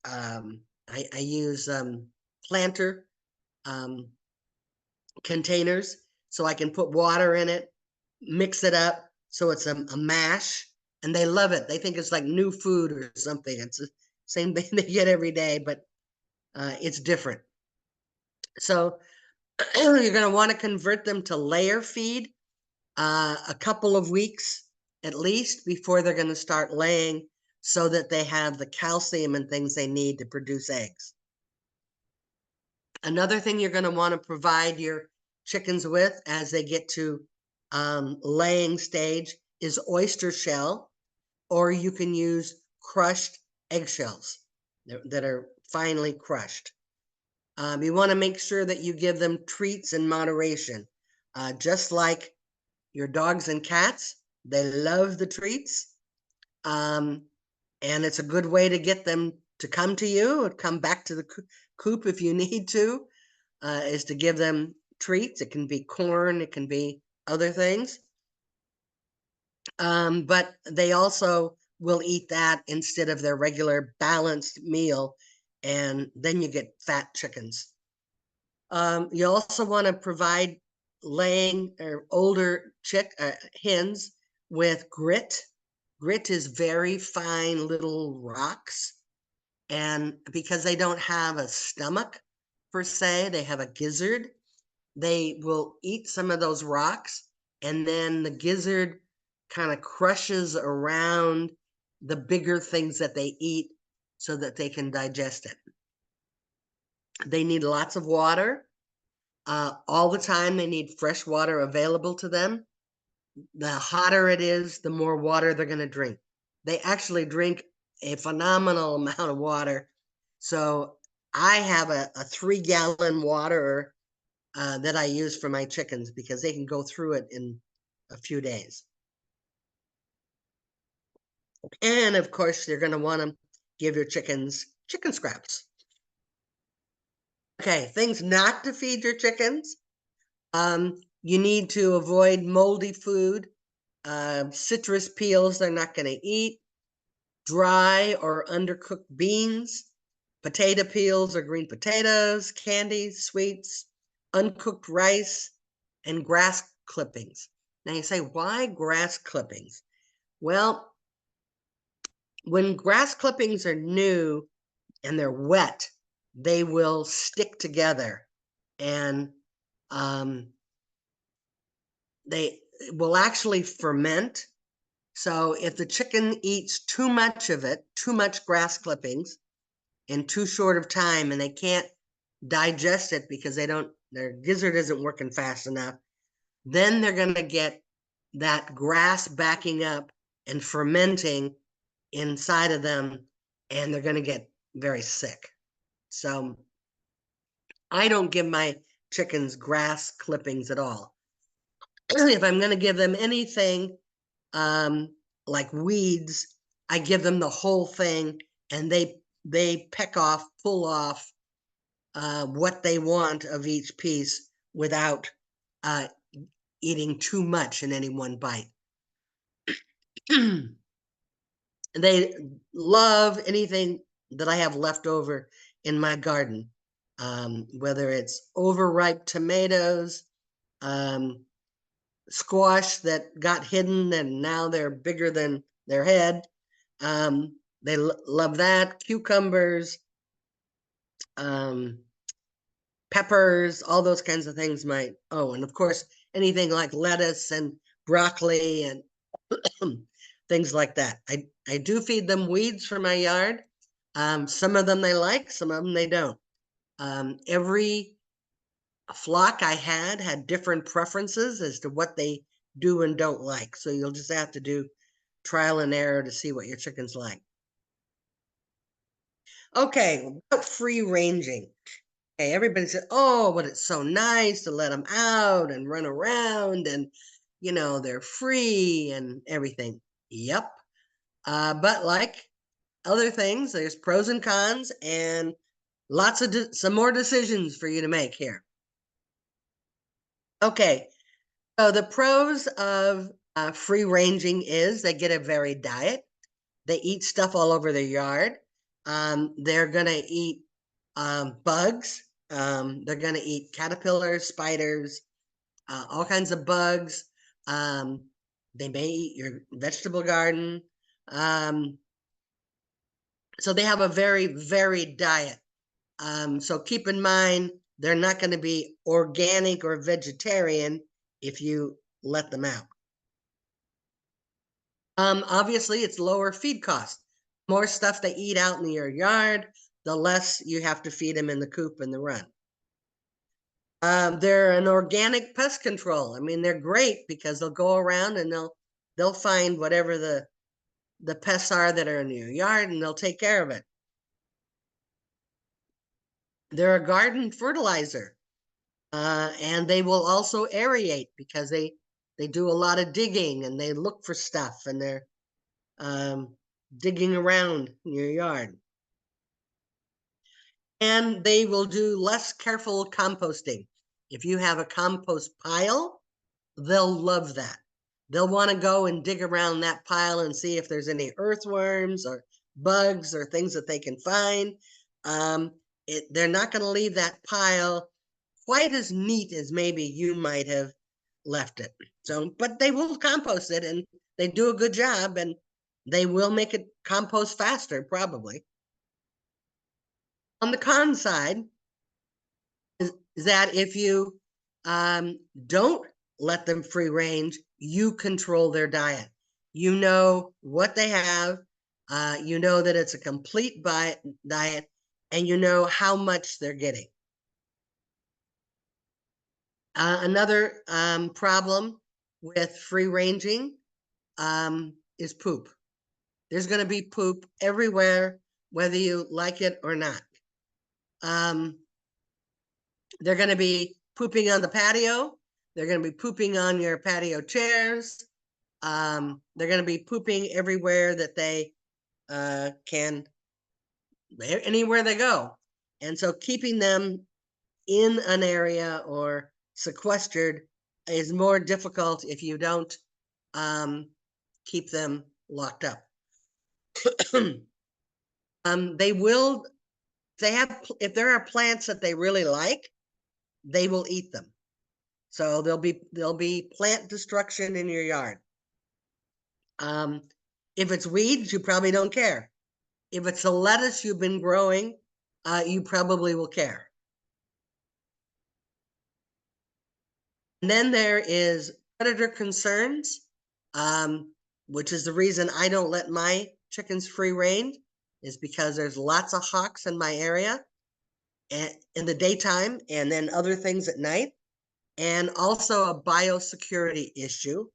I use planter containers, so I can put water in it, mix it up so it's a mash, and they love it. They think it's like new food or something. It's the same thing they get every day, but it's different. So you're going to want to convert them to layer feed a couple of weeks at least before they're going to start laying, so that they have the calcium and things they need to produce eggs. Another thing you're going to want to provide your chickens with as they get to laying stage is oyster shell, or you can use crushed eggshells that are finely crushed. You want to make sure that you give them treats in moderation. Just like your dogs and cats, they love the treats. And it's a good way to get them to come to you or come back to the coop if you need to, is to give them treats. It can be corn, it can be other things. But they also will eat that instead of their regular balanced meal, and then you get fat chickens. You also want to provide laying or older hens with grit. Grit is very fine little rocks, and because they don't have a stomach per se, they have a gizzard. They will eat some of those rocks, and then the gizzard kind of crushes around the bigger things that they eat so that they can digest it. They need lots of water all the time. They need fresh water available to them. the hotter it is, the more water they're going to drink. They actually drink a phenomenal amount of water. So I have a 3-gallon water that I use for my chickens because they can go through it in a few days. And of course, you're going to want to give your chickens chicken scraps. Okay, things not to feed your chickens. You need to avoid moldy food, citrus peels they're not going to eat, dry or undercooked beans, potato peels or green potatoes, candies, sweets, uncooked rice, and grass clippings. Now you say, why grass clippings? Well, when grass clippings are new and they're wet, they will stick together and they will actually ferment. So if the chicken eats too much of it, too much grass clippings in too short of time, and they can't digest it because their gizzard isn't working fast enough, then they're going to get that grass backing up and fermenting inside of them, and they're going to get very sick. So I don't give my chickens grass clippings at all. If I'm going to give them anything like weeds, I give them the whole thing, and they pull off what they want of each piece without eating too much in any one bite. They love anything that I have left over in my garden, whether it's overripe tomatoes, squash that got hidden and now they're bigger than their head. They love that. Cucumbers, peppers, all those kinds of things and of course, anything like lettuce and broccoli and things like that. I do feed them weeds for my yard. Some of them they like, some of them they don't. Every flock I had different preferences as to what they do and don't like. So you'll just have to do trial and error to see what your chickens like. Okay, about free ranging. Okay, everybody said, oh, but it's so nice to let them out and run around and, they're free and everything. Yep. But like other things, there's pros and cons and lots of some more decisions for you to make here. Okay, so the pros of free ranging is they get a varied diet. They eat stuff all over their yard. They're going to eat bugs. They're going to eat caterpillars, spiders, all kinds of bugs. They may eat your vegetable garden. So they have a very varied diet. So keep in mind, they're not going to be organic or vegetarian if you let them out. Obviously, it's lower feed cost. More stuff they eat out in your yard, the less you have to feed them in the coop and the run. They're an organic pest control. I mean, they're great because they'll go around and they'll find whatever the pests are that are in your yard, and they'll take care of it. They're a garden fertilizer, and they will also aerate because they do a lot of digging and they look for stuff, and they're digging around in your yard. And they will do less careful composting. If you have a compost pile, they'll love that. They'll want to go and dig around that pile and see if there's any earthworms or bugs or things that they can find. They're not going to leave that pile quite as neat as maybe you might have left it. So, but they will compost it, and they do a good job, and they will make it compost faster, probably. On the con side is that if you don't let them free range, you control their diet. You know what they have. You know that it's a complete diet, and you know how much they're getting. Another problem with free ranging is poop. There's going to be poop everywhere, whether you like it or not. They're going to be pooping on the patio. They're going to be pooping on your patio chairs. They're going to be pooping everywhere that they can, anywhere they go. And so keeping them in an area or sequestered is more difficult if you don't keep them locked up. If there are plants that they really like, they will eat them. So there'll be plant destruction in your yard. If it's weeds, you probably don't care. If it's a lettuce you've been growing, you probably will care. And then there is predator concerns, which is the reason I don't let my chickens free range, is because there's lots of hawks in my area and in the daytime, and then other things at night, and also a biosecurity issue.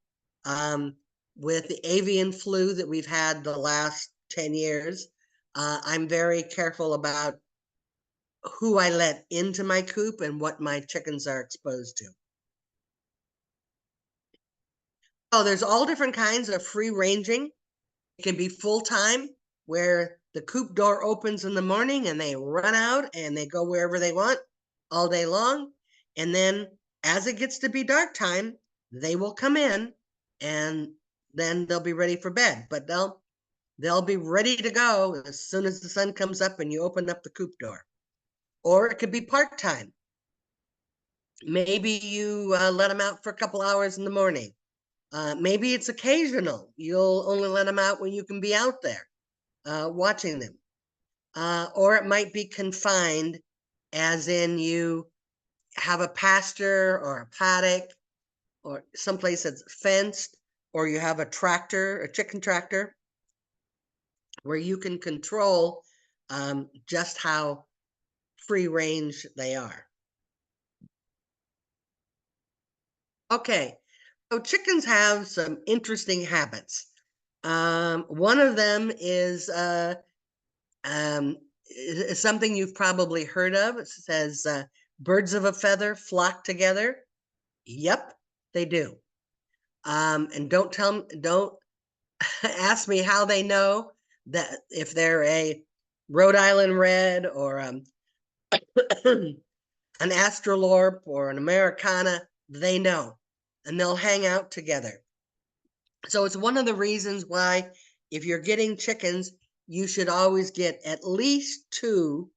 With the avian flu that we've had the last 10 years, I'm very careful about who I let into my coop and what my chickens are exposed to. Oh, there's all different kinds of free ranging. It can be full-time, where the coop door opens in the morning and they run out and they go wherever they want all day long. And then as it gets to be dark time, they will come in and then they'll be ready for bed. But they'll be ready to go as soon as the sun comes up and you open up the coop door. Or it could be part-time. Maybe you let them out for a couple hours in the morning. Maybe it's occasional. You'll only let them out when you can be out there watching them. Or it might be confined, as in you have a pasture or a paddock or someplace that's fenced, or you have a tractor, a chicken tractor, where you can control just how free range they are. Okay, so chickens have some interesting habits. One of them is something you've probably heard of. It says birds of a feather flock together. Yep, they do. And don't ask me how they know that, if they're a Rhode Island red or an Astrolorp or an Americana, they know, and they'll hang out together. So it's one of the reasons why, if you're getting chickens, you should always get at least 2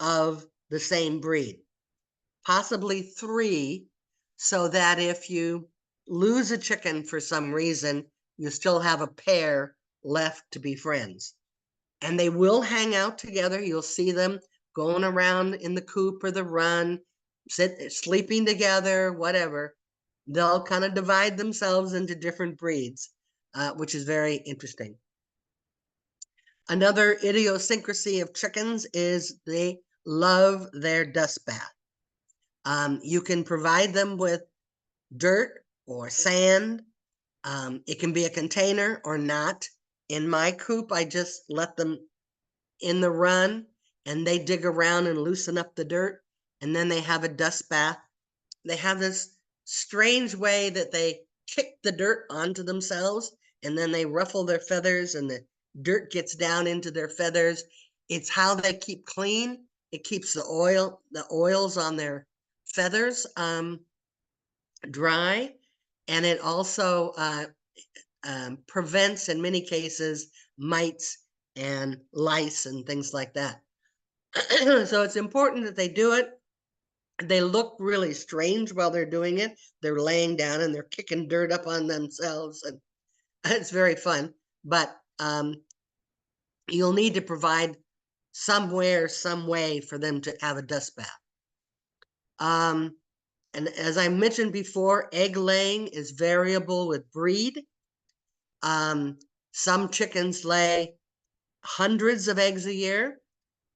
of the same breed, possibly 3, so that if you lose a chicken for some reason, you still have a pair left to be friends. And they will hang out together. You'll see them going around in the coop or the run, sleeping together, whatever. They'll kind of divide themselves into different breeds, which is very interesting. Another idiosyncrasy of chickens is they love their dust bath. You can provide them with dirt or sand. It can be a container or not. In my coop, I just let them in the run and they dig around and loosen up the dirt, and then they have a dust bath. They have this strange way that they kick the dirt onto themselves, and then they ruffle their feathers and the dirt gets down into their feathers. It's how they keep clean. It keeps the oils on their feathers dry, and it also prevents, in many cases, mites and lice and things like that. So it's important that they do it. They look really strange while they're doing it. They're laying down and they're kicking dirt up on themselves, and it's very fun. But you'll need to provide somewhere, some way for them to have a dust bath. And as I mentioned before, egg laying is variable with breed. Some chickens lay hundreds of eggs a year,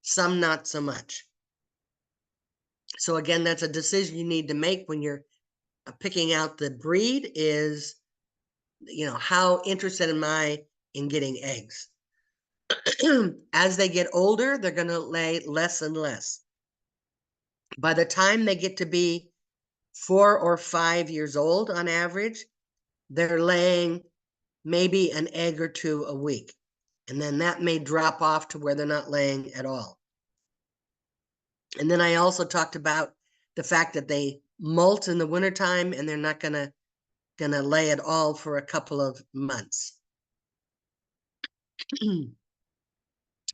some not so much. So again, that's a decision you need to make when you're picking out the breed is, how interested am I in getting eggs? As they get older, they're going to lay less and less. By the time they get to be 4 or 5 years old on average, they're laying maybe an egg or two a week. And then that may drop off to where they're not laying at all. And then I also talked about the fact that they molt in the wintertime and they're not gonna lay at all for a couple of months.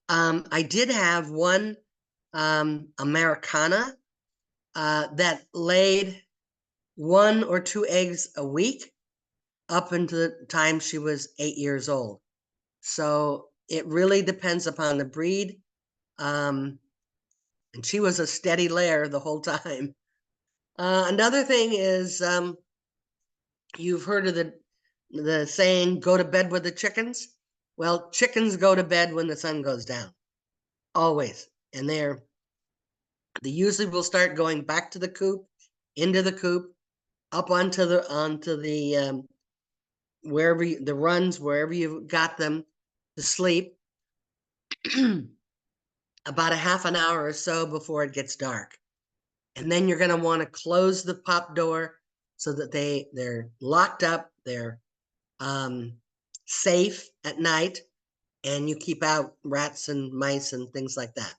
I did have one Americana that laid 1 or 2 eggs a week up until the time she was 8 years old. So it really depends upon the breed. And she was a steady layer the whole time. Another thing is, you've heard of the saying, go to bed with the chickens. Well, chickens go to bed when the sun goes down, always. And they usually will start going back to the coop, into the coop, up onto the wherever the runs, wherever you've got them to sleep, about a half an hour or so before it gets dark. And then you're going to want to close the pop door so that they're locked up, they're safe at night, and you keep out rats and mice and things like that.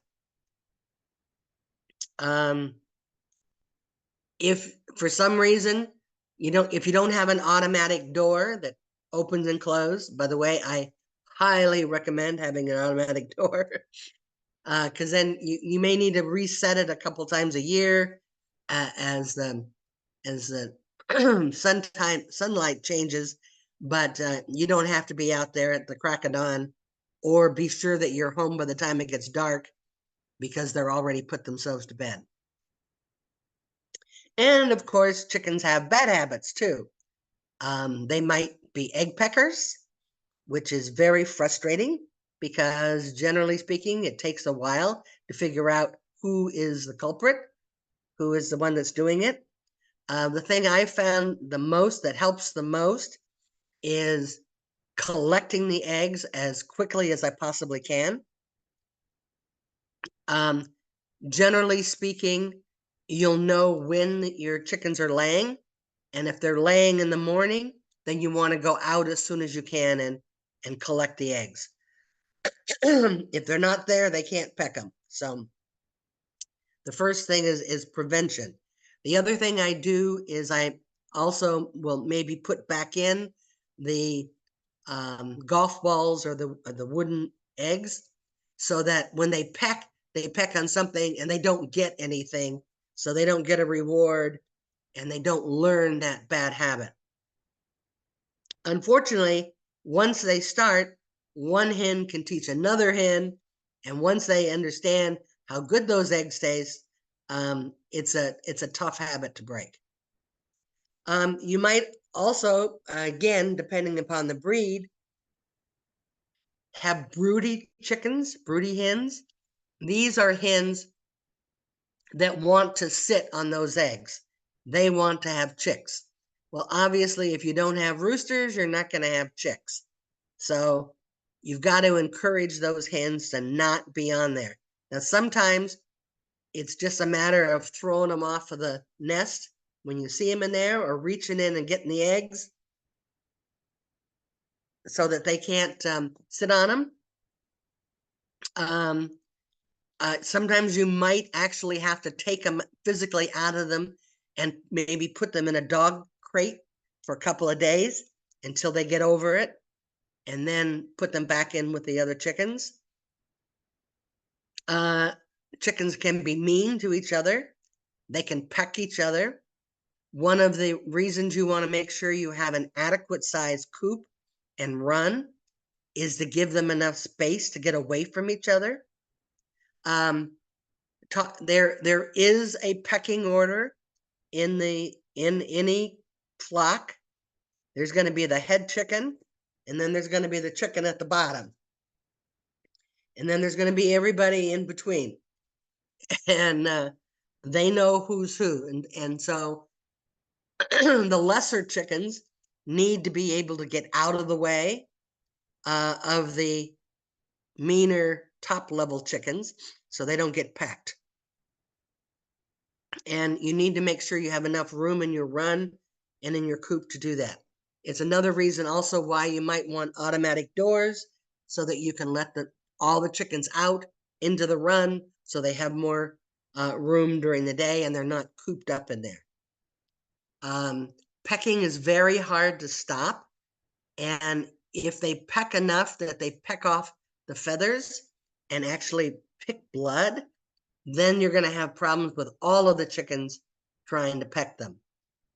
If for some reason if you don't have an automatic door that opens and closes, by the way, I highly recommend having an automatic door, because then you may need to reset it a couple times a year as the sunlight changes, but you don't have to be out there at the crack of dawn, or be sure that you're home by the time it gets dark because they're already put themselves to bed. And of course, chickens have bad habits too. They might be egg peckers, which is very frustrating because generally speaking, it takes a while to figure out who is the culprit, who is the one that's doing it. The thing I found that helps the most is collecting the eggs as quickly as I possibly can. Generally speaking, you'll know when your chickens are laying. And if they're laying in the morning, then you want to go out as soon as you can and collect the eggs. If they're not there, they can't peck them. So the first thing is prevention. The other thing I do is I also will maybe put back in the golf balls or the wooden eggs, so that when they peck on something and they don't get anything, so they don't get a reward and they don't learn that bad habit. Unfortunately, once they start, one hen can teach another hen, and once they understand how good those eggs taste, it's a tough habit to break. You might also, again, depending upon the breed, have broody chickens, broody hens. These are hens that want to sit on those eggs. They want to have chicks. Well, obviously, if you don't have roosters, you're not going to have chicks. So you've got to encourage those hens to not be on there. Now, sometimes it's just a matter of throwing them off of the nest when you see them in there, or reaching in and getting the eggs so that they can't sit on them. Sometimes you might actually have to take them physically out of them and maybe put them in a dog crate for a couple of days until they get over it, and then put them back in with the other chickens. Chickens can be mean to each other. They can peck each other. One of the reasons you want to make sure you have an adequate size coop and run is to give them enough space to get away from each other. There is a pecking order in any flock. There's going to be the head chicken, and then there's going to be the chicken at the bottom, and then there's going to be everybody in between, and they know who's who, and so The lesser chickens need to be able to get out of the way of the meaner top level chickens so they don't get pecked. And you need to make sure you have enough room in your run and in your coop to do that. It's another reason also why you might want automatic doors so that you can let all the chickens out into the run so they have more room during the day and they're not cooped up in there. Pecking is very hard to stop. And if they peck enough that they peck off the feathers and actually pick blood, then you're going to have problems with all of the chickens trying to peck them.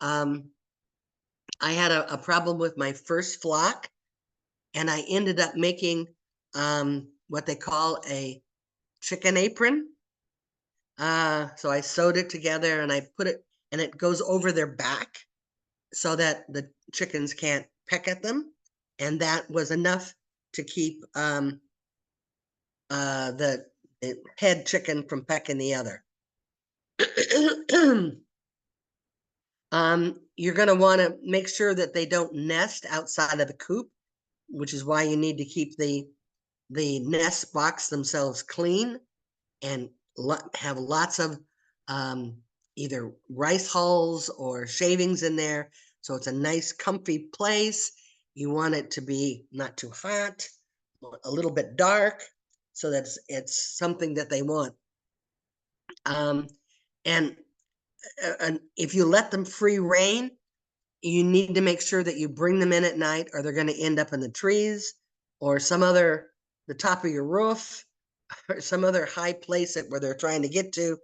I had a problem with my first flock, and I ended up making what they call a chicken apron. So I sewed it together and I put it, and it goes over their back so that the chickens can't peck at them. And that was enough to keep the head chicken from pecking the other. You're going to want to make sure that they don't nest outside of the coop, which is why you need to keep the nest box themselves clean and have lots of either rice hulls or shavings in there. So it's a nice comfy place. You want it to be not too hot, a little bit dark, so that it's something that they want. And if you let them free rein, you need to make sure that you bring them in at night or they're going to end up in the trees or the top of your roof or some other high place where they're trying to get to.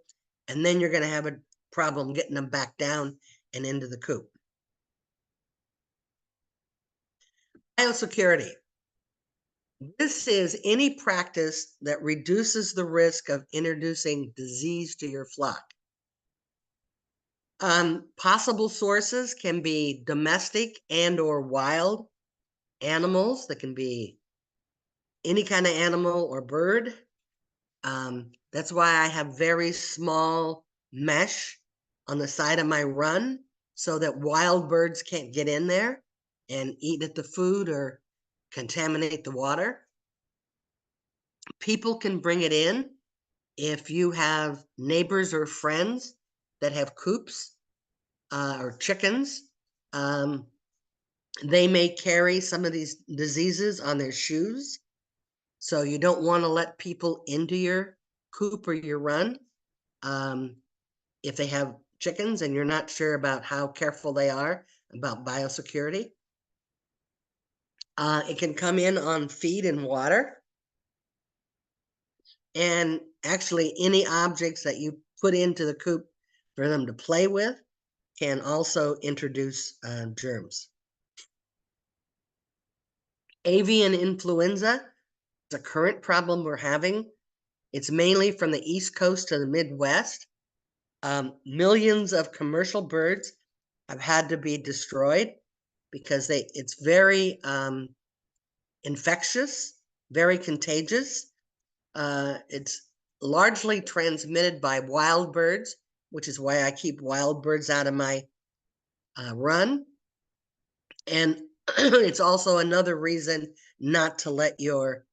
And then you're going to have a problem getting them back down and into the coop. Biosecurity. This is any practice that reduces the risk of introducing disease to your flock. Possible sources can be domestic and or wild animals. That can be any kind of animal or bird. That's why I have very small mesh on the side of my run so that wild birds can't get in there and eat at the food or contaminate the water. People can bring it in if you have neighbors or friends that have coops or chickens. They may carry some of these diseases on their shoes. So you don't want to let people into your coop or your run if they have chickens and you're not sure about how careful they are about biosecurity. It can come in on feed and water. And actually any objects that you put into the coop for them to play with can also introduce germs. Avian influenza is a current problem we're having. It's mainly from the East Coast to the Midwest. Millions of commercial birds have had to be destroyed because it's very infectious, very contagious. It's largely transmitted by wild birds, which is why I keep wild birds out of my run. And it's also another reason not to let your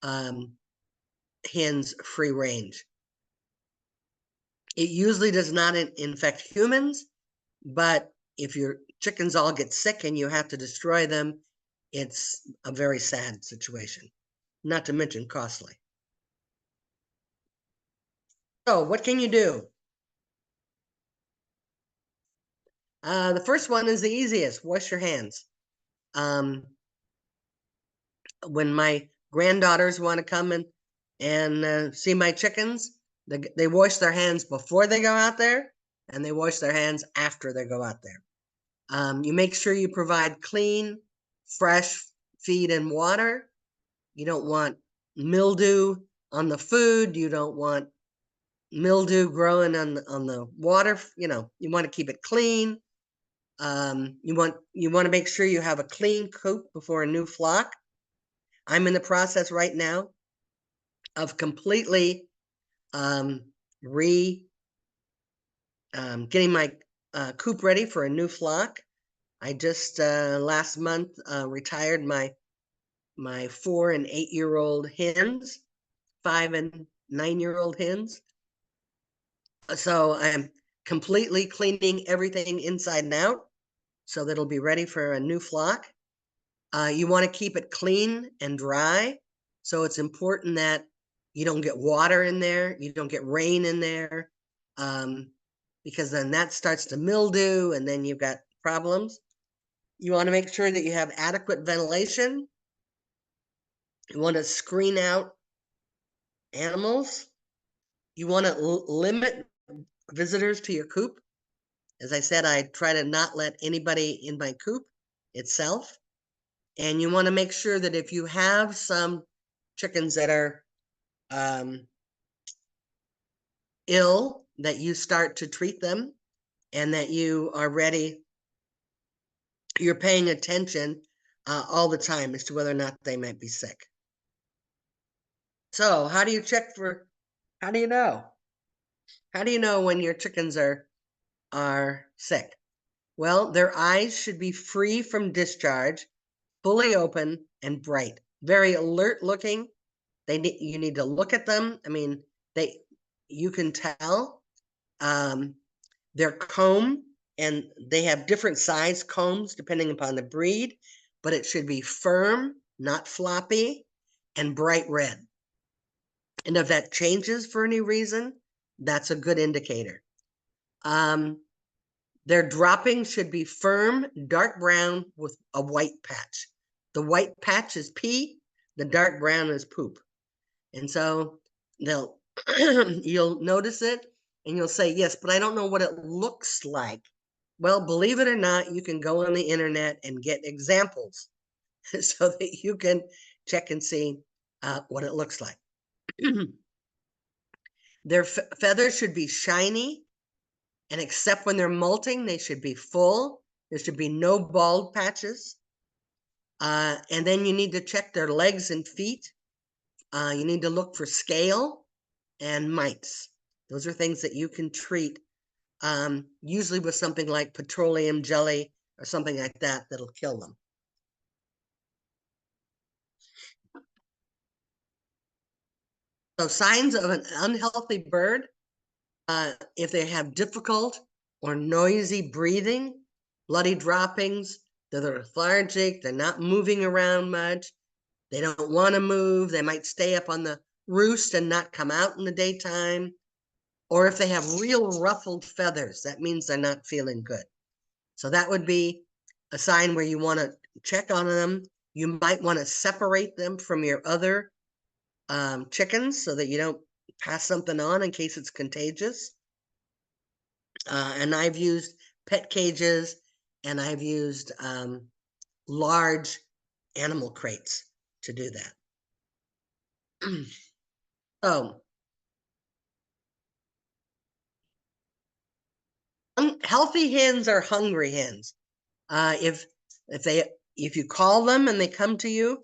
hens free range. It usually does not infect humans, but if your chickens all get sick and you have to destroy them, it's a very sad situation, not to mention costly. So what can you do? The first one is the easiest. Wash your hands. When my granddaughters want to come and see my chickens, they wash their hands before they go out there, and they wash their hands after they go out there. You make sure you provide clean, fresh feed and water. You don't want mildew on the food. You don't want mildew growing on the water. You want to keep it clean. You want to make sure you have a clean coop before a new flock. I'm in the process right now of completely getting my coop ready for a new flock. I just last month retired my 4 and 8-year-old hens, 5 and 9-year-old hens. So I'm completely cleaning everything inside and out so that it'll be ready for a new flock. You want to keep it clean and dry. So it's important that you don't get water in there, you don't get rain in there, because then that starts to mildew and then you've got problems. You want to make sure that you have adequate ventilation. You want to screen out animals. You want to limit visitors to your coop. As I said, I try to not let anybody in my coop itself. And you want to make sure that if you have some chickens that are ill, that you start to treat them and that you are ready. You're paying attention all the time as to whether or not they might be sick. So how do you check for, how do you know? How do you know when your chickens are sick? Well, their eyes should be free from discharge, fully open and bright, very alert looking. You need to look at them. I mean, you can tell their comb, and they have different size combs depending upon the breed, but it should be firm, not floppy, and bright red. And if that changes for any reason, that's a good indicator. Their droppings should be firm, dark brown with a white patch. The white patch is pee, the dark brown is poop. And so you'll notice it and you'll say, yes, but I don't know what it looks like. Well, believe it or not, you can go on the internet and get examples so that you can check and see what it looks like. Their feathers should be shiny, and except when they're molting, they should be full. There should be no bald patches. And then you need to check their legs and feet. You need to look for scale and mites. Those are things that you can treat, usually with something like petroleum jelly or something like that that'll kill them. So signs of an unhealthy bird, if they have difficult or noisy breathing, bloody droppings, they're lethargic, they're not moving around much, they don't want to move, they might stay up on the roost and not come out in the daytime, or if they have real ruffled feathers, that means they're not feeling good. So that would be a sign where you want to check on them. You might want to separate them from your other chickens so that you don't pass something on in case it's contagious. And I've used pet cages, and I've used large animal crates to do that. So healthy hens are hungry hens. If you call them and they come to you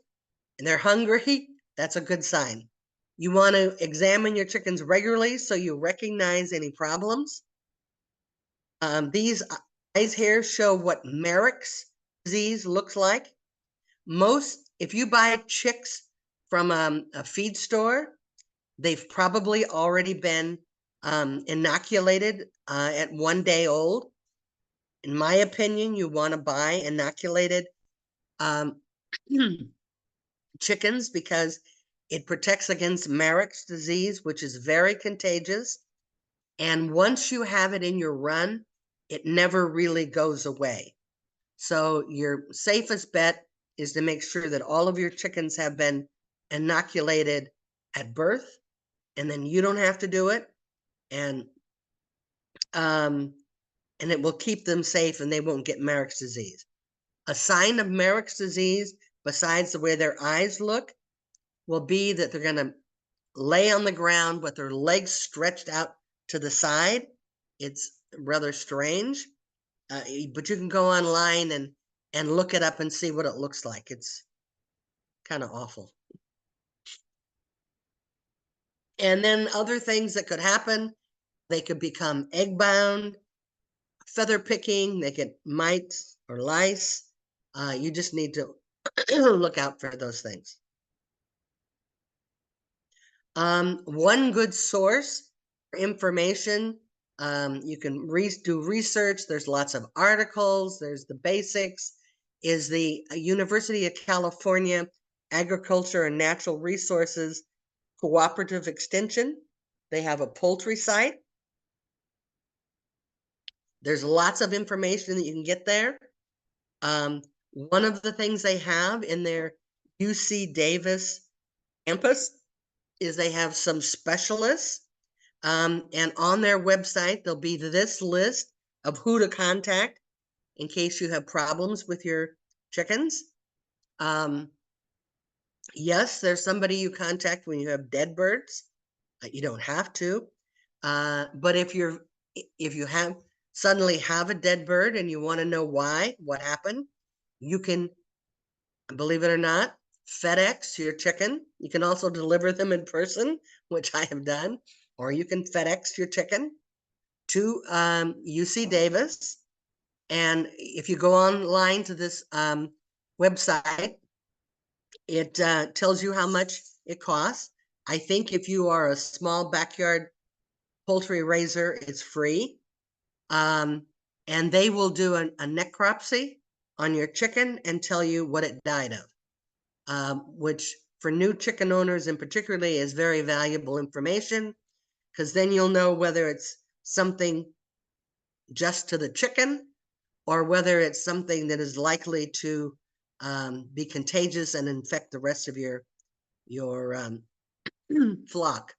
and they're hungry, that's a good sign. You want to examine your chickens regularly so you recognize any problems. These eyes here show what Merrick's disease looks like. If you buy chicks from a feed store, they've probably already been inoculated at 1 day old. In my opinion, you want to buy inoculated chickens because it protects against Merrick's disease, which is very contagious. And once you have it in your run, it never really goes away. So your safest bet is to make sure that all of your chickens have been inoculated at birth, and then you don't have to do it. And it will keep them safe and they won't get Merrick's disease. A sign of Merrick's disease, besides the way their eyes look, will be that they're going to lay on the ground with their legs stretched out to the side. It's rather strange, but you can go online and look it up and see what it looks like. It's kind of awful. And then other things that could happen, they could become egg bound, feather picking, they get mites or lice. You just need to look out for those things. One good source for information, you can do research. There's lots of articles. There's the basics, is the University of California Agriculture and Natural Resources Cooperative Extension. They have a poultry site. There's lots of information that you can get there. One of the things they have in their UC Davis campus is they have some specialists. And on their website, there'll be this list of who to contact in case you have problems with your chickens. Yes, there's somebody you contact when you have dead birds. You don't have to. But if you suddenly have a dead bird and you want to know why, what happened, you can, believe it or not, FedEx your chicken. You can also deliver them in person, which I have done, or you can FedEx your chicken to UC Davis. And if you go online to this website, it tells you how much it costs. I think if you are a small backyard poultry raiser, it's free. And they will do a necropsy on your chicken and tell you what it died of, which for new chicken owners in particularly is very valuable information, because then you'll know whether it's something just to the chicken or whether it's something that is likely to be contagious and infect the rest of your flock.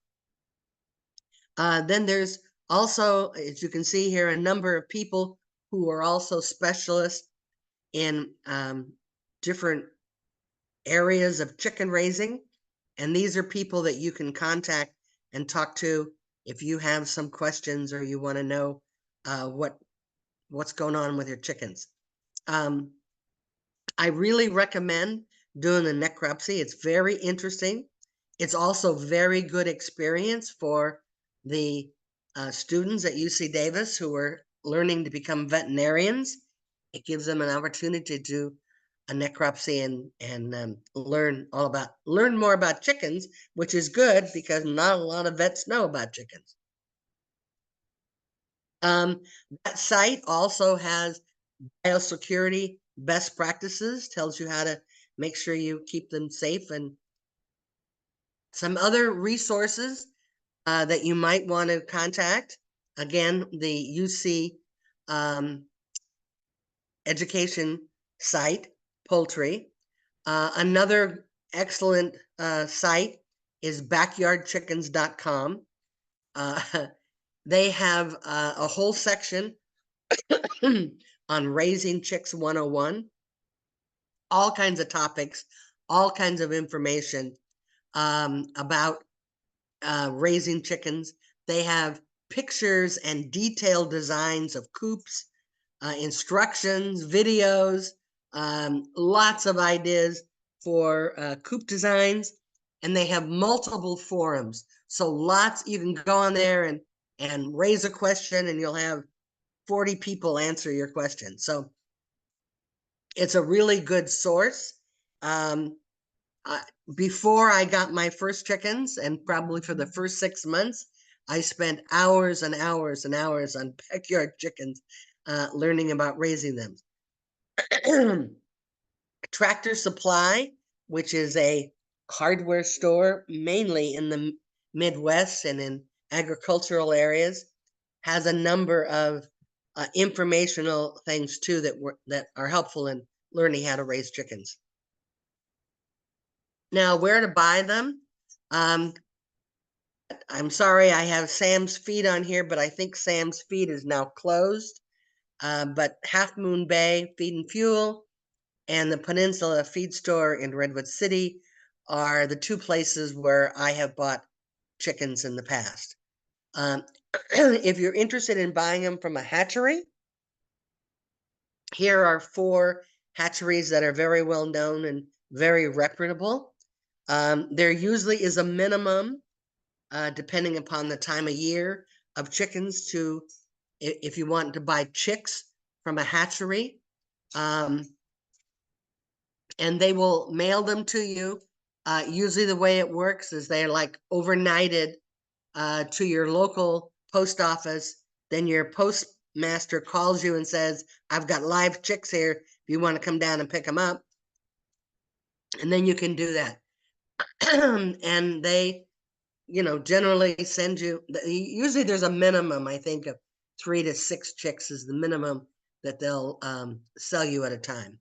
Then there's also, as you can see here, a number of people who are also specialists in different areas of chicken raising. And these are people that you can contact and talk to if you have some questions or you want to know what's going on with your chickens. I really recommend doing the necropsy. It's very interesting. It's also very good experience for the students at UC Davis who are learning to become veterinarians. It gives them an opportunity to do a necropsy and learn more about chickens, which is good because not a lot of vets know about chickens. That site also has biosecurity best practices, tells you how to make sure you keep them safe, and some other resources that you might want to contact. Again, the UC education site, poultry. Another excellent site is backyardchickens.com. They have a whole section on Raising Chicks 101, all kinds of topics, all kinds of information about raising chickens. They have pictures and detailed designs of coops, instructions, videos, lots of ideas for coop designs, and they have multiple forums. So you can go on there and raise a question and you'll have 40 people answer your question. So it's a really good source. Before I got my first chickens, and probably for the first 6 months, I spent hours and hours and hours on backyard chickens, learning about raising them. Tractor Supply, which is a hardware store mainly in the Midwest and in agricultural areas, has a number of informational things too that are helpful in learning how to raise chickens. Now, where to buy them? I'm sorry, I have Sam's Feed on here, but I think Sam's Feed is now closed. But Half Moon Bay Feed and Fuel and the Peninsula Feed Store in Redwood City are the two places where I have bought chickens in the past. If you're interested in buying them from a hatchery, here are 4 hatcheries that are very well known and very reputable. There usually is a minimum, depending upon the time of year, of chickens to if you want to buy chicks from a hatchery, and they will mail them to you. Usually the way it works is they're like overnighted to your local post office. Then your postmaster calls you and says, I've got live chicks here if you want to come down and pick them up. And then you can do that. And they, generally send you, usually there's a minimum, I think, of 3 to 6 chicks is the minimum that they'll sell you at a time,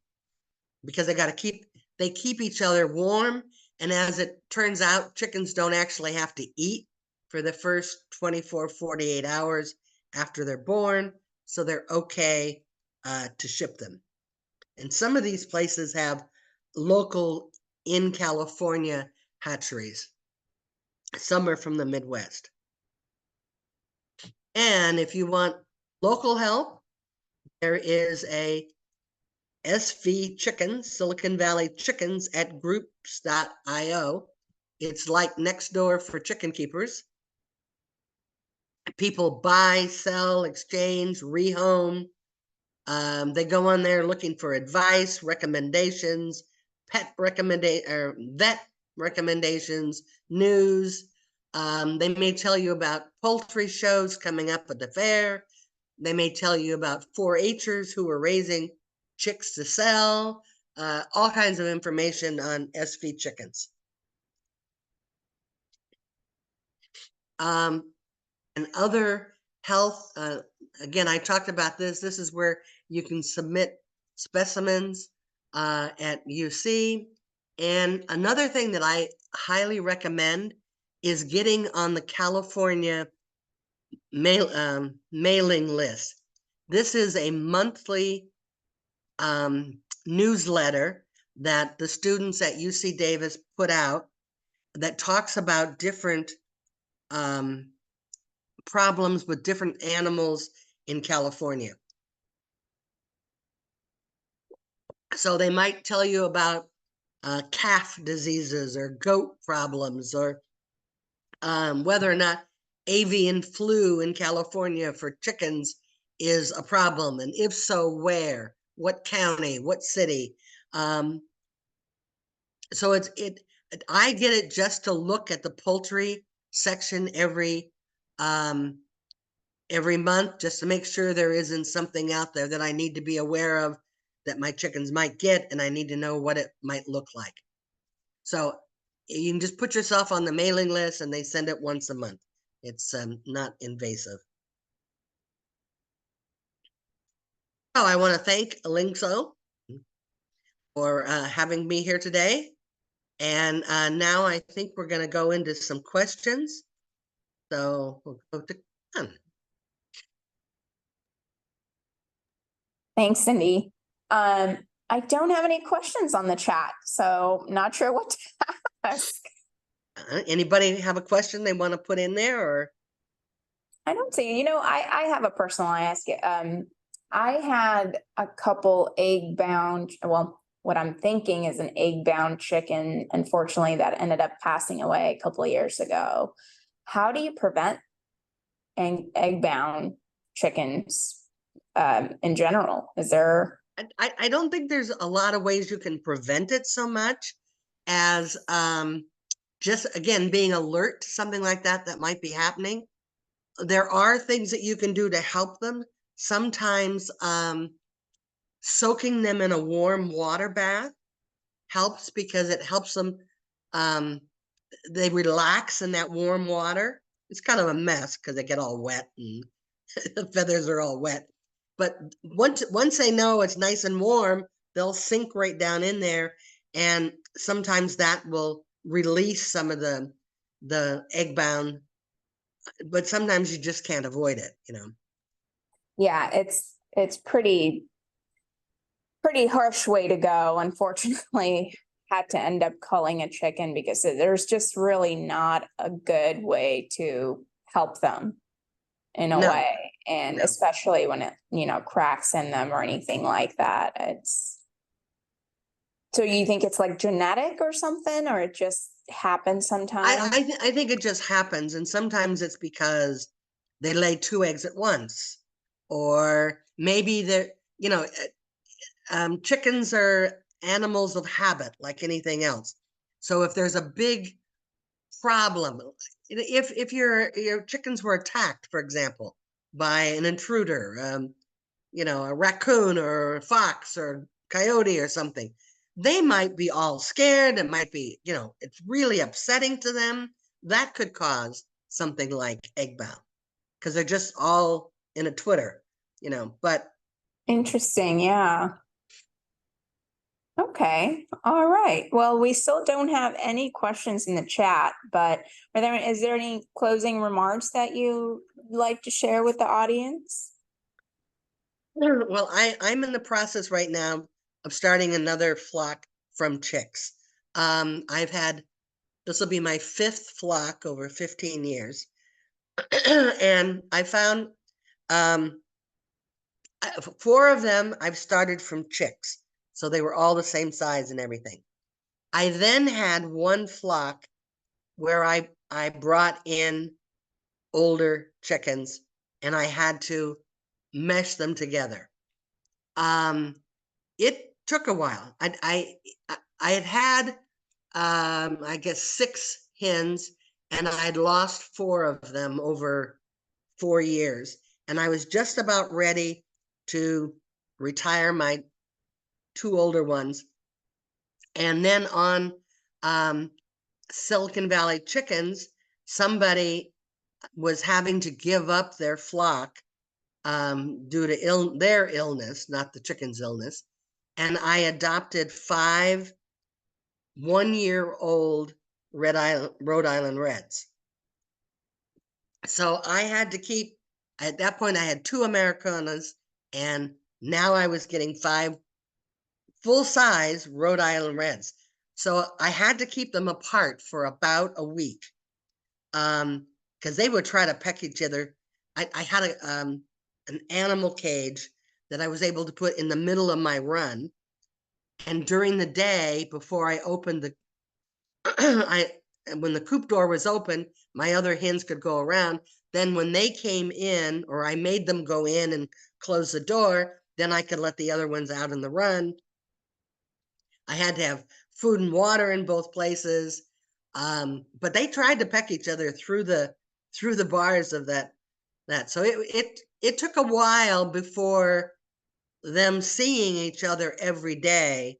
because they keep each other warm. And as it turns out, chickens don't actually have to eat for the first 24, 48 hours after they're born. So they're okay to ship them. And some of these places have local in California hatcheries. Some are from the Midwest. And if you want local help, there is a SV Chickens, Silicon Valley Chickens at groups.io. It's like Nextdoor for chicken keepers. People buy, sell, exchange, rehome. They go on there looking for advice, recommendations, vet recommendations, news. They may tell you about poultry shows coming up at the fair. They may tell you about 4-H'ers who are raising chicks to sell, all kinds of information on SV chickens. And other health, again, I talked about this. This is where you can submit specimens at UC. And another thing that I highly recommend is getting on the California mailing list. This is a monthly newsletter that the students at UC Davis put out that talks about different problems with different animals in California. So they might tell you about calf diseases or goat problems, or whether or not avian flu in California for chickens is a problem, and if so, where, what county, what city. So I get it just to look at the poultry section every month, just to make sure there isn't something out there that I need to be aware of that my chickens might get, and I need to know what it might look like. So you can just put yourself on the mailing list, and they send it once a month. It's not invasive. Oh, I want to thank Linkso for having me here today. And now I think we're going to go into some questions. So we'll go to Con. Thanks, Cindy. I don't have any questions on the chat, so not sure what to ask. Anybody have a question they want to put in there, or? I don't see, I have a personal ask. I had a couple egg bound, well, what I'm thinking is an egg bound chicken, unfortunately, that ended up passing away a couple of years ago. How do you prevent egg bound chickens in general? Is there? I don't think there's a lot of ways you can prevent it so much as just, again, being alert to something like that might be happening. There are things that you can do to help them. Sometimes soaking them in a warm water bath helps, because it helps them, they relax in that warm water. It's kind of a mess because they get all wet and the feathers are all wet. But once they know it's nice and warm, they'll sink right down in there. And sometimes that will release some of the egg bound, but sometimes you just can't avoid it, Yeah, it's pretty harsh way to go. Unfortunately, had to end up culling a chicken because there's just really not a good way to help them in a way. And especially when it, cracks in them or anything like that. So you think it's like genetic or something, or it just happens sometimes? I think it just happens. And sometimes it's because they lay 2 eggs at once. or maybe they're, chickens are animals of habit like anything else. So if there's a big problem, if your chickens were attacked, for example, by an intruder, a raccoon or a fox or coyote or something, they might be all scared. It might be, it's really upsetting to them. That could cause something like egg bound because they're just all in a Twitter, but. Interesting. Yeah. Okay. All right. Well, we still don't have any questions in the chat, but is there any closing remarks that you like to share with the audience? Well, I'm in the process right now of starting another flock from chicks. This will be my 5th flock over 15 years. And I found 4 of them I've started from chicks. So they were all the same size and everything. I then had 1 flock where I brought in older chickens and I had to mesh them together. It took a while. I had I guess 6 hens, and I'd lost 4 of them over 4 years, and I was just about ready to retire my 2 older ones. And then on Silicon Valley Chickens, somebody was having to give up their flock due to their illness, not the chicken's illness. And I adopted 5 1-year-old Rhode Island Reds. So I had to keep, at that point, I had 2 Americanas, and now I was getting 5 full-size Rhode Island Reds. So I had to keep them apart for about a week because they would try to peck each other. I had an animal cage that I was able to put in the middle of my run. And during the day, before I opened the, when the coop door was open, my other hens could go around. Then when they came in, or I made them go in and close the door, then I could let the other ones out in the run. I had to have food and water in both places. But they tried to peck each other through the bars of that. So it took a while before them seeing each other every day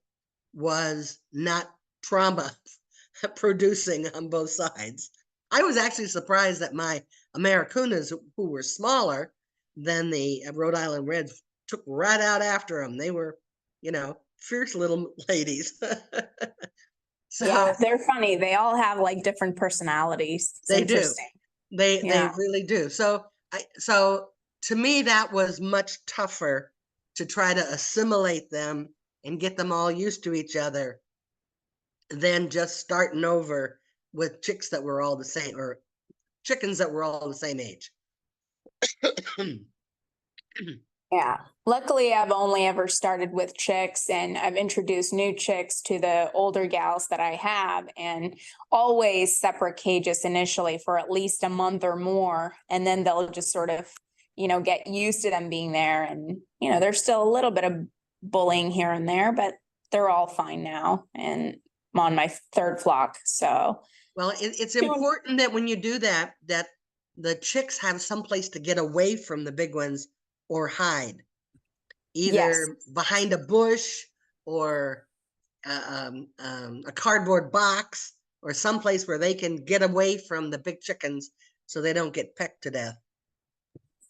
was not trauma producing on both sides. I was actually surprised that my Americanas, who were smaller than the Rhode Island Reds, took right out after them. They were, fierce little ladies. Yeah, they're funny. They all have like different personalities. It's they interesting. do. They really do. So to me, that was much tougher to try to assimilate them and get them all used to each other than just starting over with chicks that were all the same, or chickens that were all the same age. Yeah. Luckily, I've only ever started with chicks, and I've introduced new chicks to the older gals that I have, and always separate cages initially for at least a month or more. And then they'll just sort of, get used to them being there. And, there's still a little bit of bullying here and there, but they're all fine now. And I'm on my 3rd flock. So, well, it's important that when you do that the chicks have some place to get away from the big ones or hide, either behind a bush or a cardboard box or someplace where they can get away from the big chickens so they don't get pecked to death.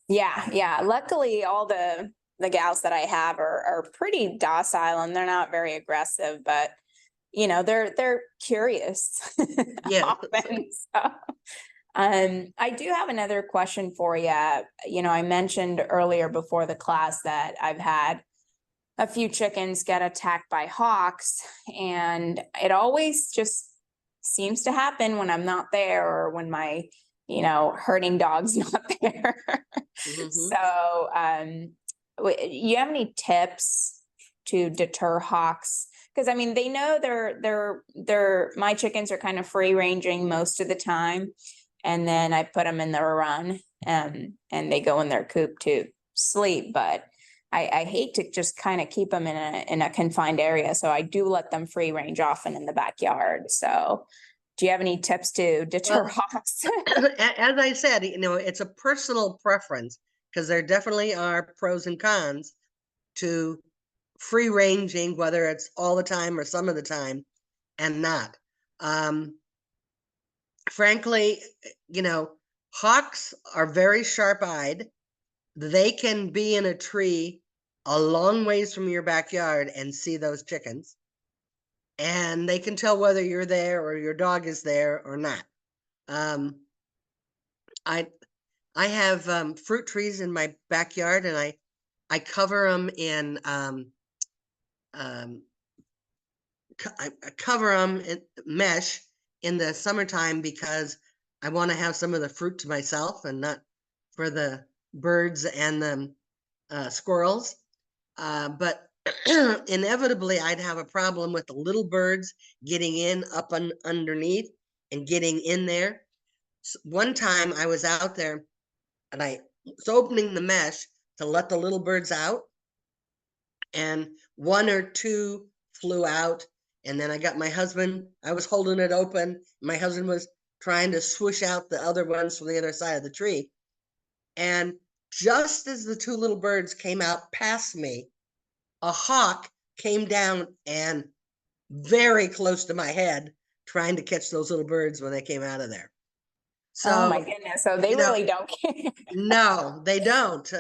Yeah. Luckily, all the gals that I have are pretty docile, and they're not very aggressive, but they're curious. Yeah. Often, so. I do have another question for you. I mentioned earlier before the class that I've had a few chickens get attacked by hawks, and it always just seems to happen when I'm not there, or when my, herding dog's not there. Mm-hmm. So, you have any tips to deter hawks? Because they know my chickens are kind of free ranging most of the time. And then I put them in their run, and they go in their coop to sleep, but I hate to just kind of keep them in a confined area. So I do let them free range often in the backyard. So do you have any tips to deter Well, hawks? as I said, it's a personal preference, because there definitely are pros and cons to free ranging, whether it's all the time or some of the time and not. Frankly, hawks are very sharp-eyed. They can be in a tree a long ways from your backyard and see those chickens. And they can tell whether you're there or your dog is there or not. I I have fruit trees in my backyard, and I cover them in I cover them in mesh in the summertime, because I want to have some of the fruit to myself and not for the birds and the squirrels. But inevitably, I'd have a problem with the little birds getting in up underneath and getting in there. So one time I was out there and I was opening the mesh to let the little birds out, and one or two flew out. And then I got my husband, I was holding it open. My husband was trying to swoosh out the other ones from the other side of the tree. And just as the two little birds came out past me, a hawk came down and very close to my head, trying to catch those little birds when they came out of there. Oh my So, goodness. So they you know, really don't care. no, they don't,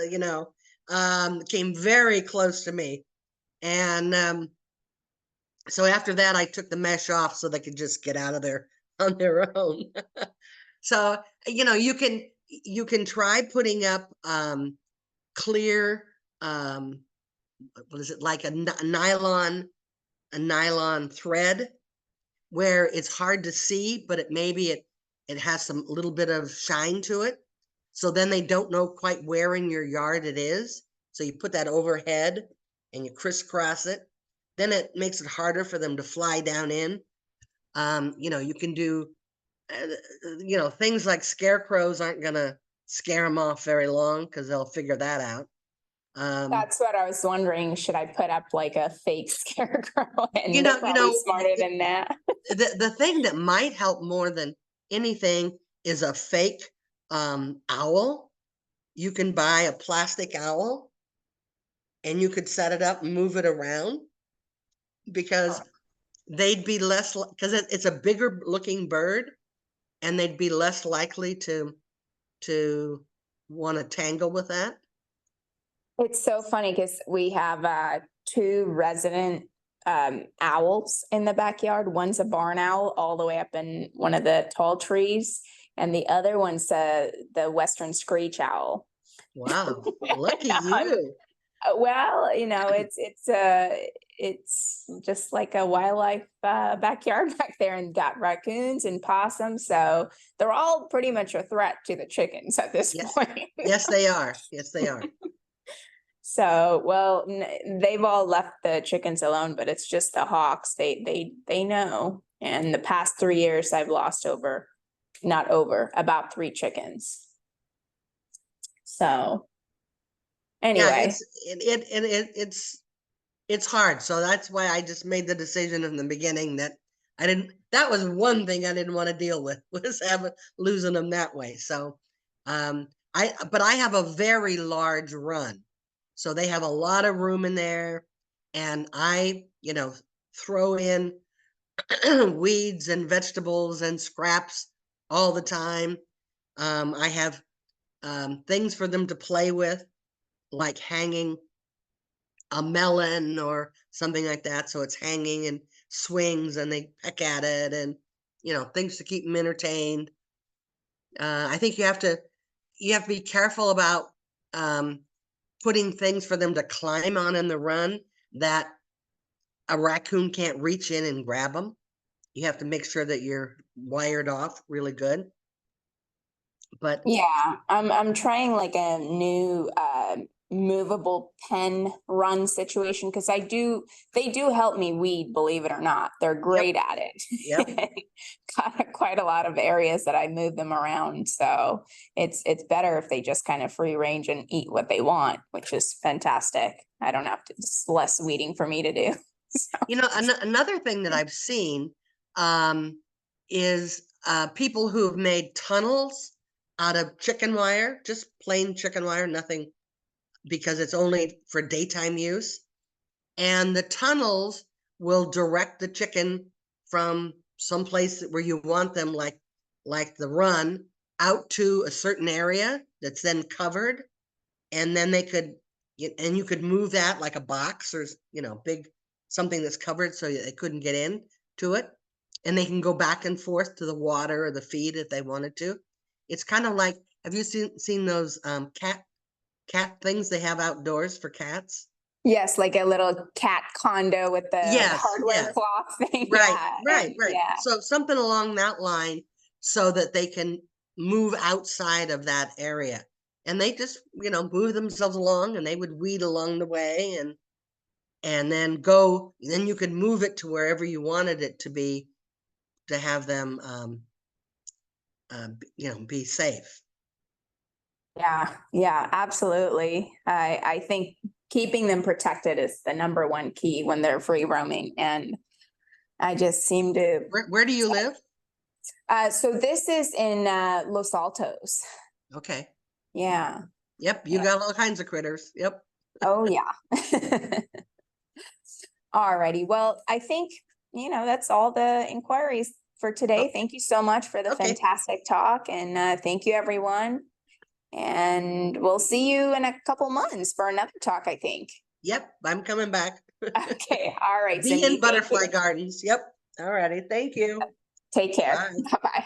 came very close to me. And so after that, I took the mesh off so they could just get out of there on their own. So, you can try putting up clear, what is it, like a nylon thread, where it's hard to see, but it has some little bit of shine to it. So then they don't know quite where in your yard it is. So you put that overhead and you crisscross it. Then it makes it harder for them to fly down in. You can do, things like scarecrows aren't gonna scare them off very long, because they'll figure that out. That's what I was wondering. Should I put up like a fake scarecrow? you And they're know, you probably know, smarter than that. the thing that might help more than anything is a fake owl. You can buy a plastic owl and you could set it up and move it around, because they'd be less, because it's a bigger looking bird, and they'd be less likely to want to tangle with that. It's so funny because we have two resident owls in the backyard. One's a barn owl all the way up in one of the tall trees, and the other one's the western screech owl. Wow, lucky you. Well, it's just like a wildlife backyard back there, and got raccoons and possums, so they're all pretty much a threat to the chickens at this Yes, point. yes, they are. Yes, they are. So, well, they've all left the chickens alone, but it's just the hawks. They know. And the past 3 years, I've lost about 3 chickens. So, Yeah, anyway, it's hard. So that's why I just made the decision in the beginning that that was one thing I didn't want to deal with, was losing them that way. So, but I have a very large run. So they have a lot of room in there, and I, throw in weeds and vegetables and scraps all the time. I have things for them to play with, like hanging a melon or something like that. So it's hanging and swings, and they peck at it, and things to keep them entertained. I think you have to be careful about putting things for them to climb on in the run that a raccoon can't reach in and grab them. You have to make sure that you're wired off really good. But yeah, I'm trying like a new movable pen run situation, because they do help me weed, believe it or not. They're great at it. Yep. Got quite a lot of areas that I move them around. So it's better if they just kind of free range and eat what they want, which is fantastic. I don't have to, it's less weeding for me to do. So. You know, another thing that I've seen is people who have made tunnels out of chicken wire, just plain chicken wire, nothing, because it's only for daytime use. And the tunnels will direct the chicken from some place where you want them, like the run, out to a certain area that's then covered. And then and you could move that like a box or, big, something that's covered so they couldn't get in to it. And they can go back and forth to the water or the feed if they wanted to. It's kind of like, have you seen those cat things they have outdoors for cats? Yes, like a little cat condo with the Yes, hardware yes. cloth thing. Right, Yeah, right, right. yeah. So something along that line so that they can move outside of that area. And they just, move themselves along, and they would weed along the way, and then you could move it to wherever you wanted it to be, to have them be safe. Yeah, absolutely. I think keeping them protected is the number one key when they're free roaming. And I just seem to. Where do you live? So this is in Los Altos. Okay. Yeah. Yep, you got all kinds of critters. Yep. Oh, yeah. Alrighty. Well, I think, that's all the inquiries for today. Thank you so much for the fantastic talk. And thank you, everyone. And we'll see you in a couple months for another talk, I think. Yep, I'm coming back. Okay. All right. Be in Butterfly Gardens. Yep. All righty. Thank you. Take care. Bye. Bye-bye.